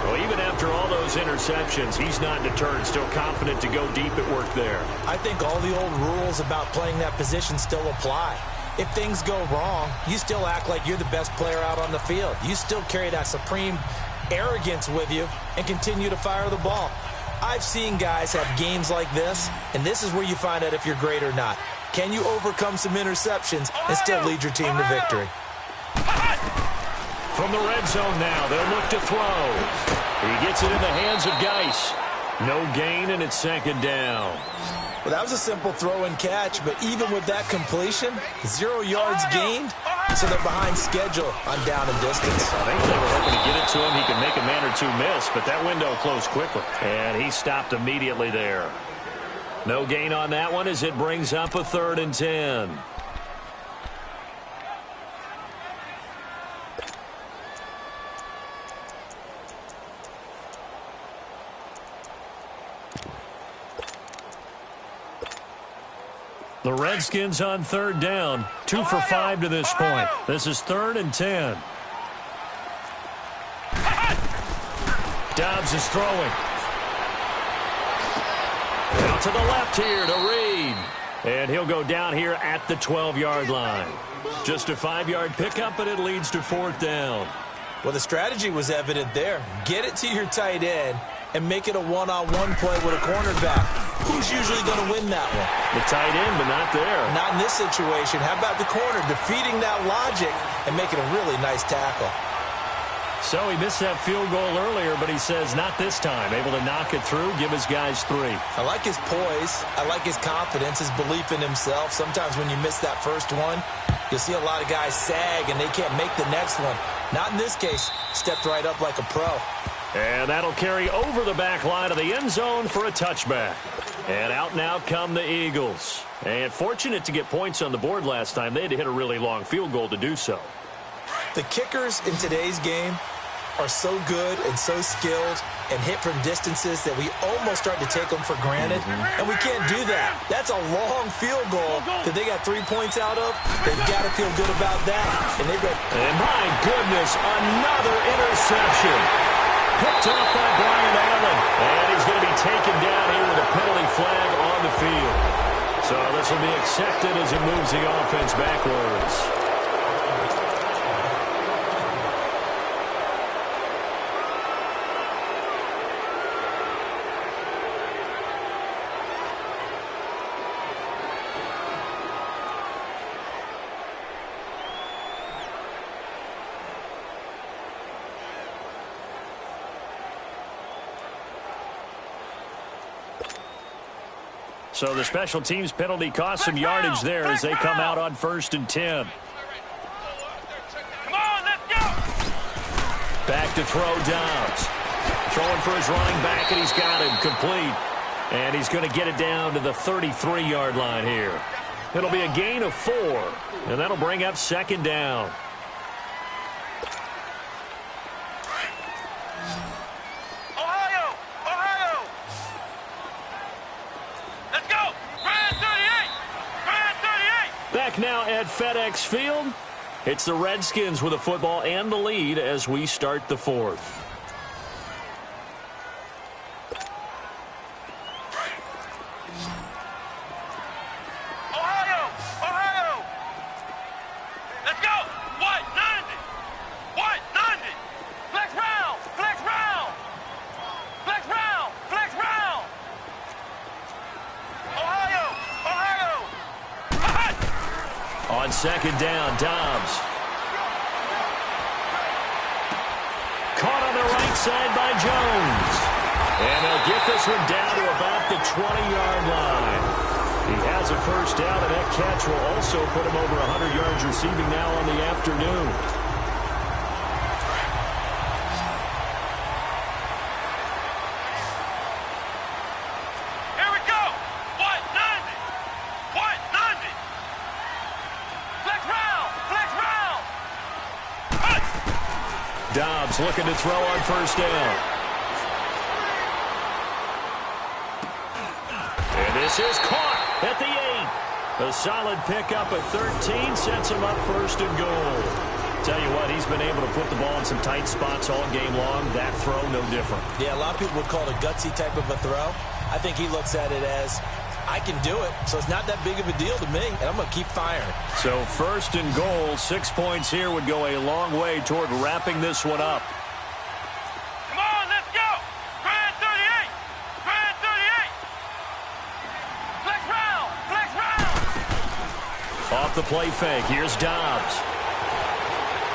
Well, even after all those interceptions, he's not deterred. Still confident to go deep at work there. I think all the old rules about playing that position still apply. If things go wrong, you still act like you're the best player out on the field. You still carry that supreme arrogance with you and continue to fire the ball. I've seen guys have games like this, and this is where you find out if you're great or not. Can you overcome some interceptions and still lead your team to victory? From the red zone now, they'll look to throw. He gets it in the hands of Geis. No gain, and it's 2nd down. Well, that was a simple throw and catch, but even with that completion, 0 yards gained, so they're behind schedule on down and distance. I think they were hoping to get it to him. He could make a man or two miss, but that window closed quickly. And he stopped immediately there. No gain on that one as it brings up a 3rd and 10. The Redskins on 3rd down. 2 for 5 to this point. This is 3rd and 10. Dobbs is throwing. Out to the left here to Reed. And he'll go down here at the 12-yard line. Just a 5-yard pickup, and it leads to 4th down. Well, the strategy was evident there. Get it to your tight end and make it a one-on-one play with a cornerback. Who's usually going to win that one? The tight end, but not there. Not in this situation. How about the corner defeating that logic and making a really nice tackle? So he missed that field goal earlier, but he says not this time. Able to knock it through, give his guys 3. I like his poise. I like his confidence, his belief in himself. Sometimes when you miss that first one, you'll see a lot of guys sag and they can't make the next one. Not in this case. Stepped right up like a pro. And that'll carry over the back line of the end zone for a touchback. And out now come the Eagles. And fortunate to get points on the board last time. They had to hit a really long field goal to do so. The kickers in today's game are so good and so skilled and hit from distances that we almost start to take them for granted. And we can't do that. That's a long field goal that they got 3 points out of. They've got to feel good about that. And my goodness, another interception. Picked off by Brian Allen. And he's going to be taken down here with a penalty flag on the field. So this will be accepted as it moves the offense backwards. So the special teams penalty cost some yardage there as they come out on 1st and 10. Come on, let's go! Back to throw Dobbs. Throwing for his running back, and he's got him complete. And he's going to get it down to the 33-yard line here. It'll be a gain of 4, and that'll bring up 2nd down. Back now at FedEx Field. It's the Redskins with the football and the lead as we start the 4th. Ohio! Ohio! Let's go! What? 90! What? 90! Flex round! Flex round! Flex round! Flex round! Ohio! Ohio! On 2nd down, Dobbs. Caught on the right side by Jones. And they'll get this one down to about the 20-yard line. He has a 1st down, and that catch will also put him over 100 yards receiving now on the afternoon. Here we go! What? 90! What? 90! Flex round! Flex round! Dobbs looking to throw on 1st down. And this is caught at the 8. A solid pickup at 13 sets him up 1st and goal. Tell you what, he's been able to put the ball in some tight spots all game long. That throw, no different. Yeah, a lot of people would call it a gutsy type of a throw. I think he looks at it as, I can do it, so it's not that big of a deal to me, and I'm going to keep firing. So 1st and goal, 6 points here would go a long way toward wrapping this one up. Come on, let's go! Grand 38! Grand 38! Flex round! Flex round! Off the play fake, here's Dobbs.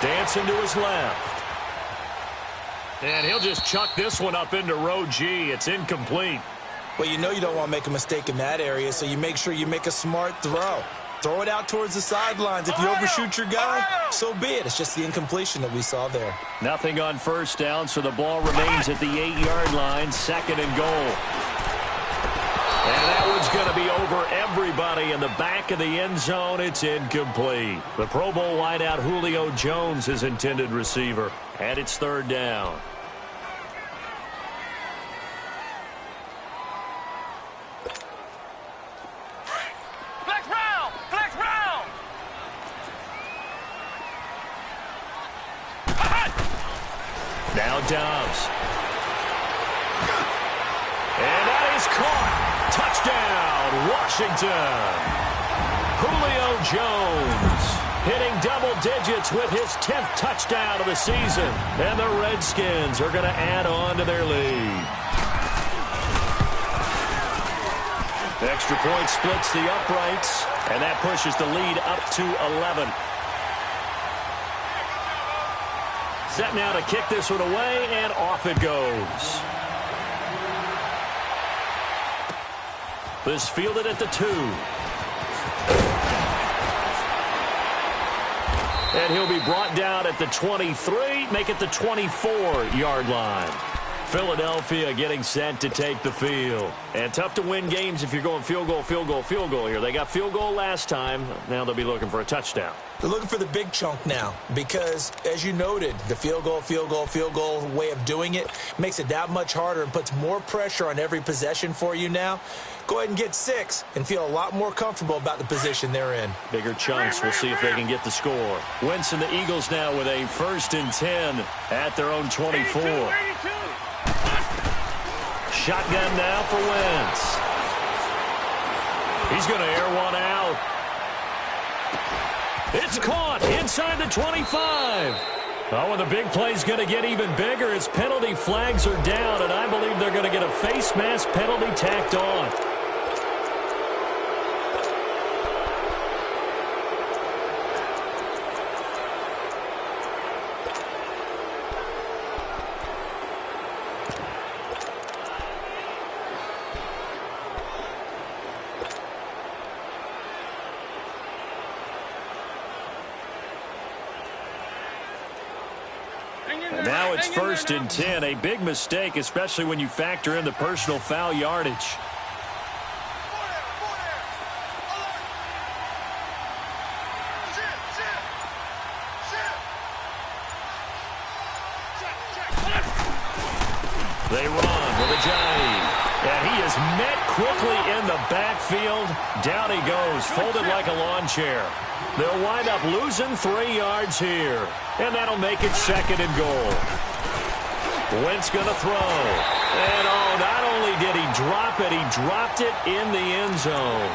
Dancing to his left. And he'll just chuck this one up into row G. It's incomplete. Well, you know you don't want to make a mistake in that area, so you make sure you make a smart throw. Throw it out towards the sidelines. If you overshoot your guy, so be it. It's just the incompletion that we saw there. Nothing on first down, so the ball remains at the 8-yard line, 2nd and goal. And that one's going to be over everybody in the back of the end zone. It's incomplete. The Pro Bowl wideout Julio Jones is intended receiver, and it's 3rd down. Now Dobbs. And that is caught. Touchdown, Washington. Julio Jones hitting double digits with his 10th touchdown of the season. And the Redskins are going to add on to their lead. Extra point splits the uprights, and that pushes the lead up to 11. Set now to kick this one away, and off it goes. This fielded at the 2. And he'll be brought down at the 23, make it the 24-yard line. Philadelphia getting set to take the field. And tough to win games if you're going field goal, field goal, field goal here. They got field goal last time. Now they'll be looking for a touchdown. They're looking for the big chunk now because, as you noted, the field goal way of doing it makes it that much harder and puts more pressure on every possession for you now. Go ahead and get 6 and feel a lot more comfortable about the position they're in. Bigger chunks. We'll see if they can get the score. Wentz and the Eagles now with a 1st and 10 at their own 24. 82. Shotgun now for Wentz. He's going to air one out. It's caught inside the 25. Oh, and the big play's going to get even bigger as penalty flags are down, and I believe they're going to get a face mask penalty tacked on. And now it's 1st and 10, a big mistake, especially when you factor in the personal foul yardage. They run with a jive, and he is met quickly in the backfield. Down he goes, folded like a lawn chair. They'll wind up losing 3 yards here, and that'll make it 2nd and goal. Wentz going to throw, and oh, not only did he drop it, he dropped it in the end zone.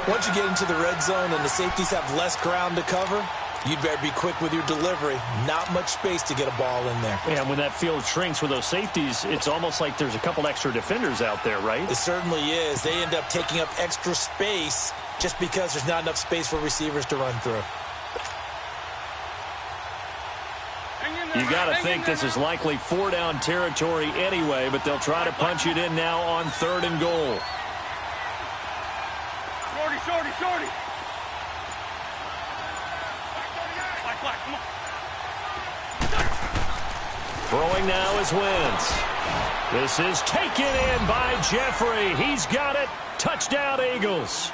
Once you get into the red zone and the safeties have less ground to cover, you'd better be quick with your delivery. Not much space to get a ball in there. And when that field shrinks with those safeties, it's almost like there's a couple extra defenders out there, right? It certainly is. They end up taking up extra space just because there's not enough space for receivers to run through. You got to think this is likely 4-down territory anyway, but they'll try to punch it in now on 3rd and goal. Shorty. Come on. Throwing now is Wentz. This is taken in by Jeffrey. He's got it. Touchdown, Eagles.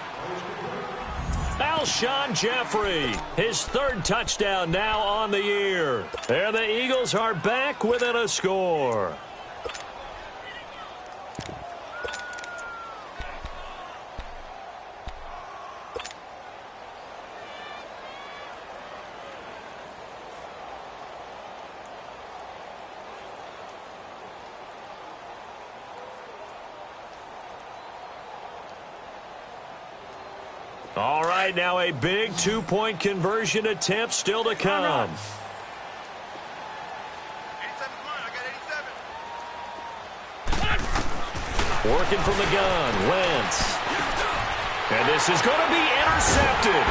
Alshon Jeffrey, his 3rd touchdown now on the year. And the Eagles are back within a score. All right, now a big 2-point conversion attempt still to come. 87 I got 87. Working from the gun, Wentz. And this is going to be intercepted.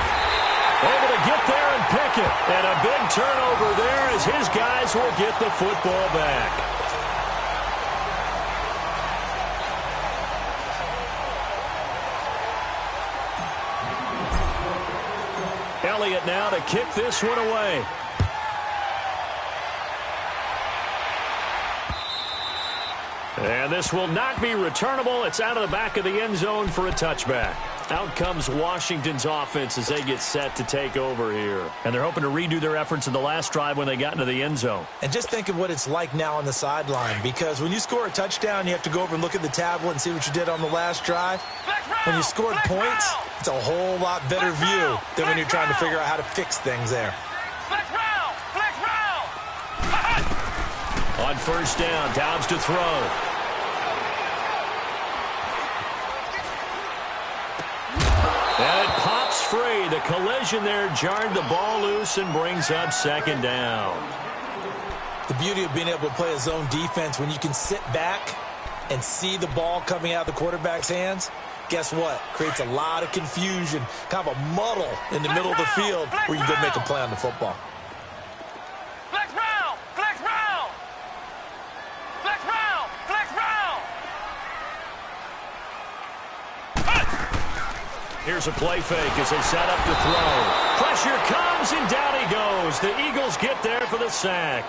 Able to get there and pick it. And a big turnover there as his guys will get the football back. ready it now to kick this one away. And this will not be returnable. It's out of the back of the end zone for a touchback. Out comes Washington's offense as they get set to take over here. And they're hoping to redo their efforts in the last drive when they got into the end zone. And just think of what it's like now on the sideline, because when you score a touchdown, you have to go over and look at the tablet and see what you did on the last drive. When you scored points, it's a whole lot better view than when you're trying to figure out how to fix things there. On first down, Dobbs to throw. And it pops free. The collision there jarred the ball loose and brings up second down. The beauty of being able to play a zone defense when you can sit back and see the ball coming out of the quarterback's hands, guess what? Creates a lot of confusion, kind of a muddle in the middle of the field where you can go make a play on the football. Here's a play fake as they set up to throw. Pressure comes, and down he goes. The Eagles get there for the sack.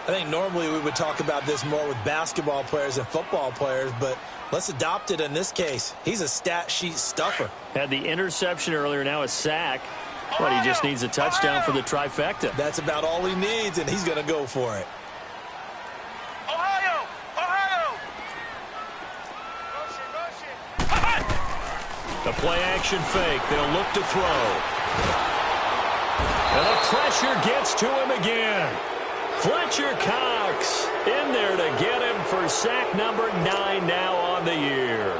I think normally we would talk about this more with basketball players and football players, but let's adopt it in this case. He's a stat sheet stuffer. Had the interception earlier, now a sack. But he just needs a touchdown for the trifecta. That's about all he needs, and he's going to go for it. The play-action fake. They'll look to throw. And the pressure gets to him again. Fletcher Cox in there to get him for sack number 9 now on the year.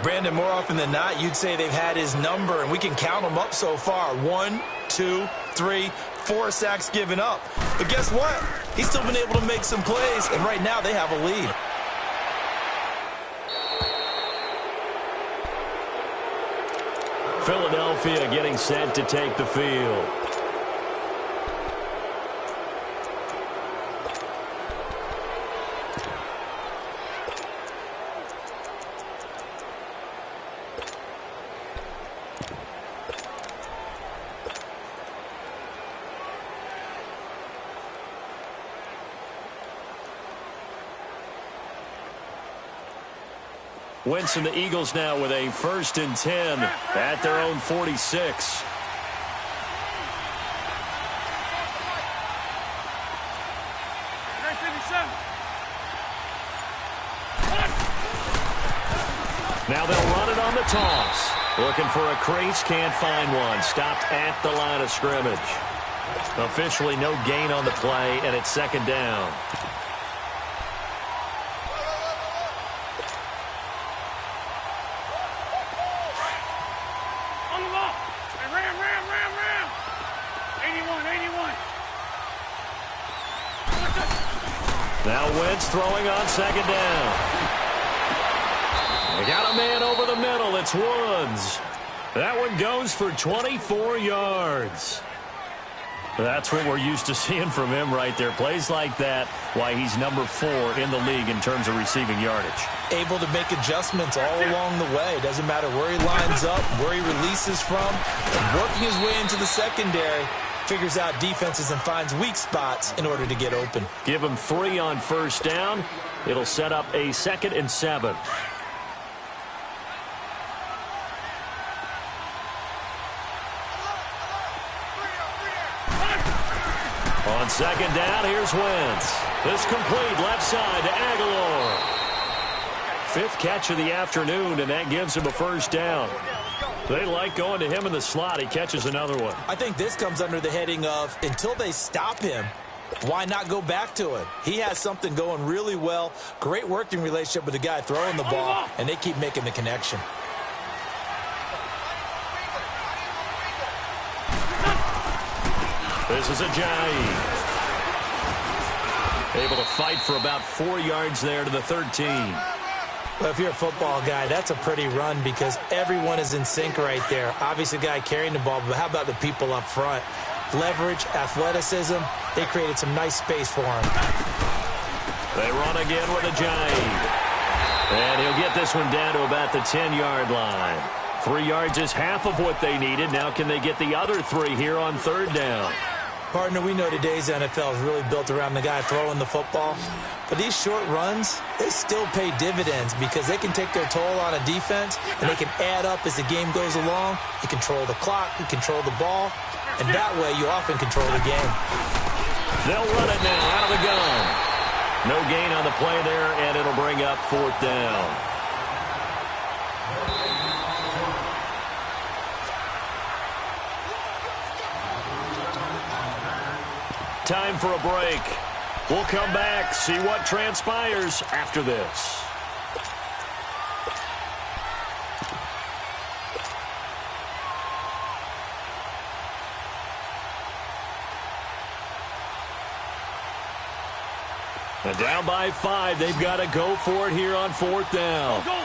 Brandon, more often than not, you'd say they've had his number, and we can count them up so far. 1, 2, 3, 4 sacks given up. But guess what? He's still been able to make some plays, and right now they have a lead. Philadelphia getting set to take the field. Wentz and the Eagles now with a 1st and 10 at their own 46. Now they'll run it on the toss. Looking for a crease, can't find one. Stopped at the line of scrimmage. Officially no gain on the play, and it's 2nd down. Now Wentz throwing on 2nd down. They got a man over the middle. It's Woods. That one goes for 24 yards. That's what we're used to seeing from him right there. Plays like that, why he's number 4 in the league in terms of receiving yardage. Able to make adjustments all along the way. Doesn't matter where he lines up, where he releases from, and working his way into the secondary. Figures out defenses and finds weak spots in order to get open. Give him 3 on 1st down. It'll set up a 2nd and 7. On 2nd down, here's Wentz. This complete left side to Aguilar. 5th catch of the afternoon, and that gives him a 1st down. They like going to him in the slot. He catches another one. I think this comes under the heading of, until they stop him, why not go back to it? He has something going really well. Great working relationship with the guy throwing the ball, and they keep making the connection. This is Ajayi. Able to fight for about 4 yards there to the 13. Well, if you're a football guy, that's a pretty run because everyone is in sync right there. Obviously, the guy carrying the ball, but how about the people up front? Leverage, athleticism, they created some nice space for him. They run again with Ajayi. And he'll get this one down to about the 10-yard line. 3 yards is half of what they needed. Now can they get the other 3 here on 3rd down? Partner, we know today's NFL is really built around the guy throwing the football. But these short runs, they still pay dividends because they can take their toll on a defense, and they can add up as the game goes along. You control the clock, you control the ball, and that way you often control the game. They'll run it now out of the gun. No gain on the play there, and it'll bring up 4th down. Time for a break. We'll come back, see what transpires after this. And down by 5, they've got to go for it here on 4th down. Go.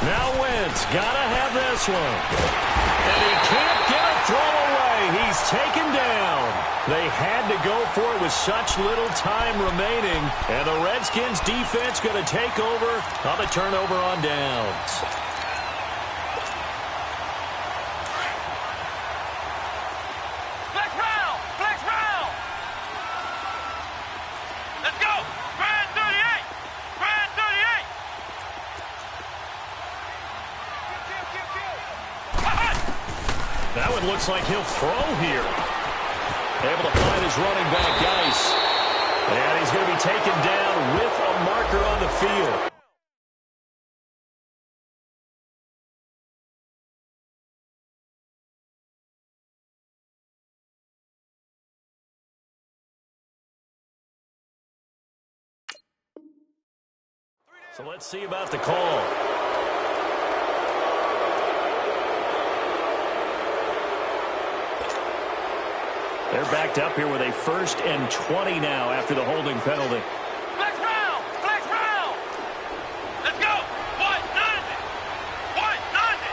Now Wentz, gotta have this one. And he can't get a throw away. He's taken down. They had to go for it with such little time remaining. And the Redskins defense going to take over on the turnover on downs. Flex round. Flex round. Let's go. Grand 38. Grand 38. That one looks like he'll throw here. Able to find his running back, Geis. And he's going to be taken down with a marker on the field. So let's see about the call. They're backed up here with a 1st and 20 now after the holding penalty. Flex round. Flex round. Let's go. 190. 190.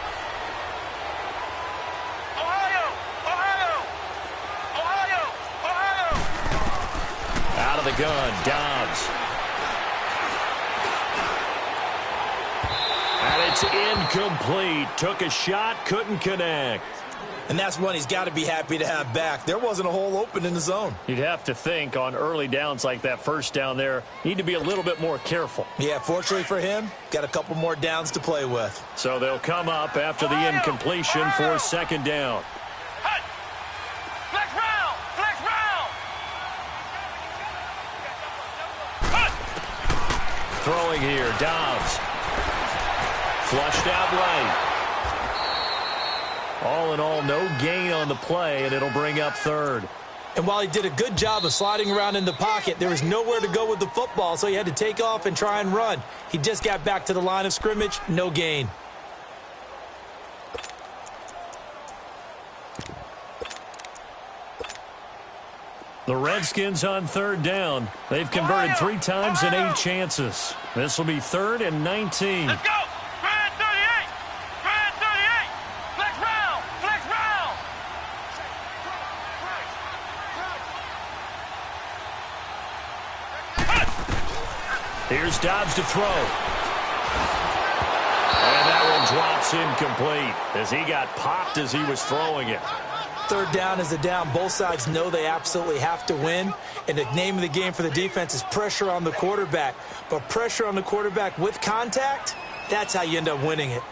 Ohio. Ohio. Ohio. Ohio. Out of the gun, Dobbs. And it's incomplete. Took a shot, couldn't connect. And that's one he's got to be happy to have back. There wasn't a hole open in the zone. You'd have to think on early downs like that 1st down there, need to be a little bit more careful. Yeah, fortunately for him, got a couple more downs to play with. So they'll come up after the incompletion for 2nd down. Hut. Flex round. Flex round. Hut. Throwing here, Dobbs. Flushed out right. All in all, no gain on the play, and it'll bring up 3rd. And while he did a good job of sliding around in the pocket, there was nowhere to go with the football, so he had to take off and try and run. He just got back to the line of scrimmage, no gain. The Redskins on 3rd down. They've converted 3 times in 8 chances. This will be 3rd and 19. Let's go. Grand 38. Grand 38. Flex round. Flex round. Here's Dobbs to throw. And that one drops incomplete as he got popped as he was throwing it. 3rd down is a down. Both sides know they absolutely have to win. And the name of the game for the defense is pressure on the quarterback. But pressure on the quarterback with contact, that's how you end up winning it.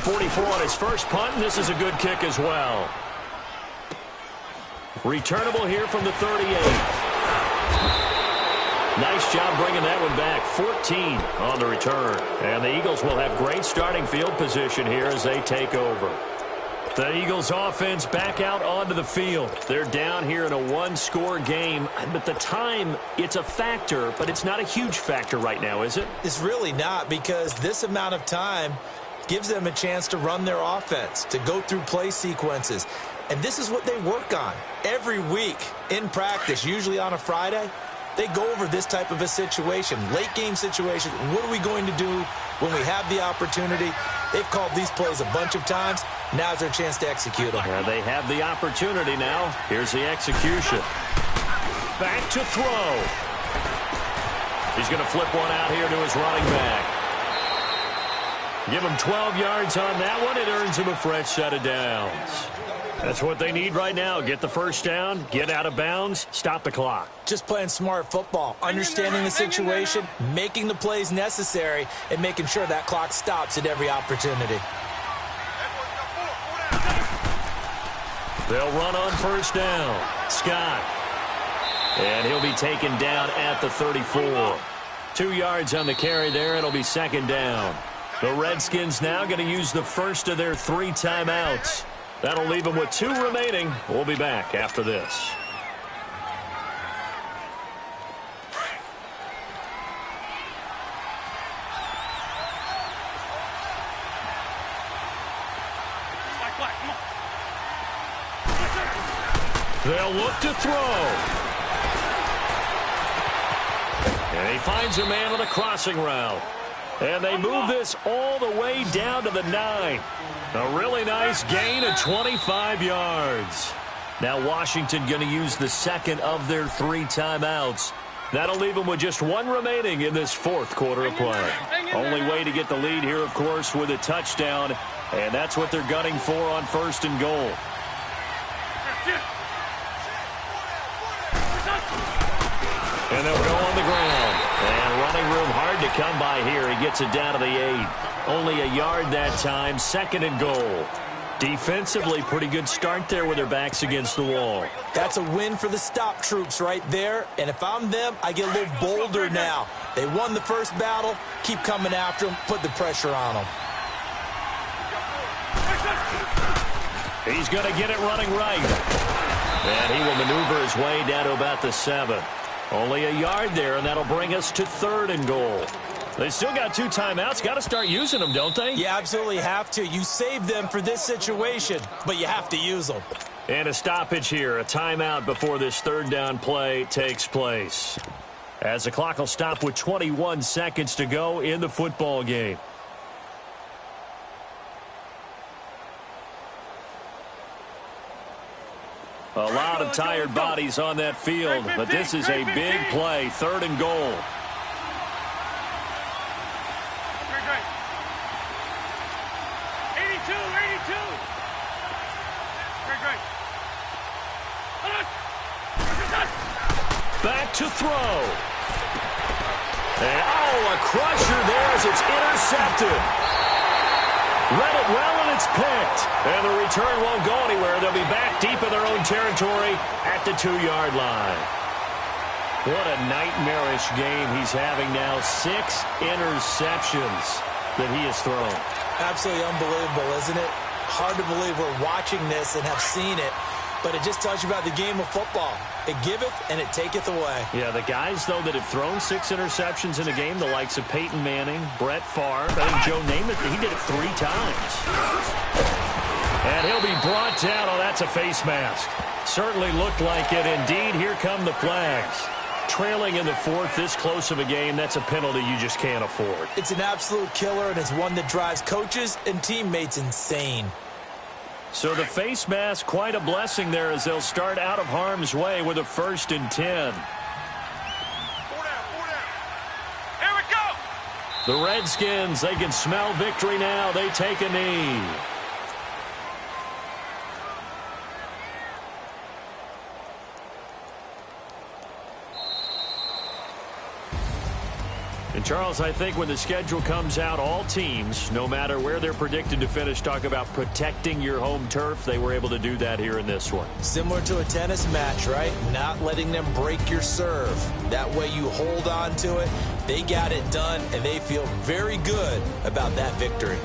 44 on his first punt, and this is a good kick as well. Returnable here from the 38. Nice job bringing that one back. 14 on the return. And the Eagles will have great starting field position here as they take over. The Eagles offense back out onto the field. They're down here in a 1-score game. But the time, it's a factor, but it's not a huge factor right now, is it? It's really not, because this amount of time gives them a chance to run their offense, to go through play sequences. And this is what they work on every week in practice, usually on a Friday. they go over this type of a situation, late game situation. What are we going to do when we have the opportunity? They've called these plays a bunch of times. Now's their chance to execute them. Yeah, they have the opportunity now. Here's the execution. Back to throw. He's going to flip one out here to his running back. Give him 12 yards on that one. It earns him a fresh set of downs. That's what they need right now. Get the first down, get out of bounds, stop the clock. Just playing smart football, understanding the situation, making the plays necessary, and making sure that clock stops at every opportunity. They'll run on first down. Scott. And he'll be taken down at the 34. 2 yards on the carry there. It'll be second down. The Redskins now going to use the first of their 3 timeouts. That'll leave them with 2 remaining. We'll be back after this. They'll look to throw. And he finds a man on the crossing route. And they move this all the way down to the 9. A really nice gain of 25 yards. Now Washington going to use the second of their 3 timeouts. That'll leave them with just 1 remaining in this 4th quarter of play. Only way to get the lead here, of course, with a touchdown. And that's what they're gunning for on 1st and goal. And they'll go on the ground. And running room hard to come by here. He gets it down to the 8. Only a yard that time. 2nd and goal. Defensively, pretty good start there with their backs against the wall. That's a win for the stop troops right there. And if I'm them, I get a little bolder now. They won the first battle. Keep coming after them. Put the pressure on them. He's going to get it running right. And he will maneuver his way down to about the 7. Only a yard there, and that'll bring us to 3rd and goal. They still got 2 timeouts. Got to start using them, don't they? You absolutely have to. You save them for this situation, but you have to use them. And a stoppage here, a timeout before this 3rd down play takes place. As the clock will stop with 21 seconds to go in the football game. A lot of tired bodies on that field, but this is a big play, 3rd and goal. Back to throw. And, a crusher there as it's intercepted. Read it well, and it's picked. And the return won't go anywhere. They'll be back deep in their own territory at the 2-yard line. What a nightmarish game he's having now. 6 interceptions that he has thrown. Absolutely unbelievable, isn't it? Hard to believe we're watching this and have seen it. But it just tells you about the game of football. It giveth and it taketh away. Yeah, the guys, though, that have thrown 6 interceptions in a game, the likes of Peyton Manning, Brett Favre, I think Joe Namath, he did it 3 times. And he'll be brought down. Oh, that's a face mask. Certainly looked like it. Indeed, here come the flags. Trailing in the 4th, this close of a game, that's a penalty you just can't afford. It's an absolute killer, and it's one that drives coaches and teammates insane. So the face mask, quite a blessing there as they'll start out of harm's way with a 1st and 10. Here we go. The Redskins, they can smell victory now. They take a knee. And, Charles, I think when the schedule comes out, all teams, no matter where they're predicted to finish, talk about protecting your home turf. They were able to do that here in this one. Similar to a tennis match, right? Not letting them break your serve. That way you hold on to it. They got it done, and they feel very good about that victory.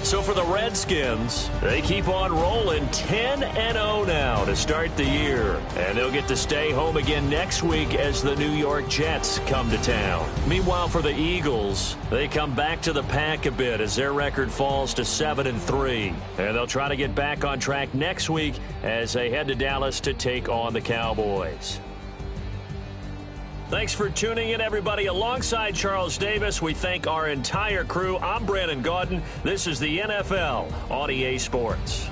So for the Redskins, they keep on rolling 10-0 now to start the year. And they'll get to stay home again next week as the New York Jets come to town. Meanwhile, for the Eagles, they come back to the pack a bit as their record falls to 7-3. And they'll try to get back on track next week as they head to Dallas to take on the Cowboys. Thanks for tuning in, everybody. Alongside Charles Davis, we thank our entire crew. I'm Brandon Gaudin. This is the NFL on EA Sports.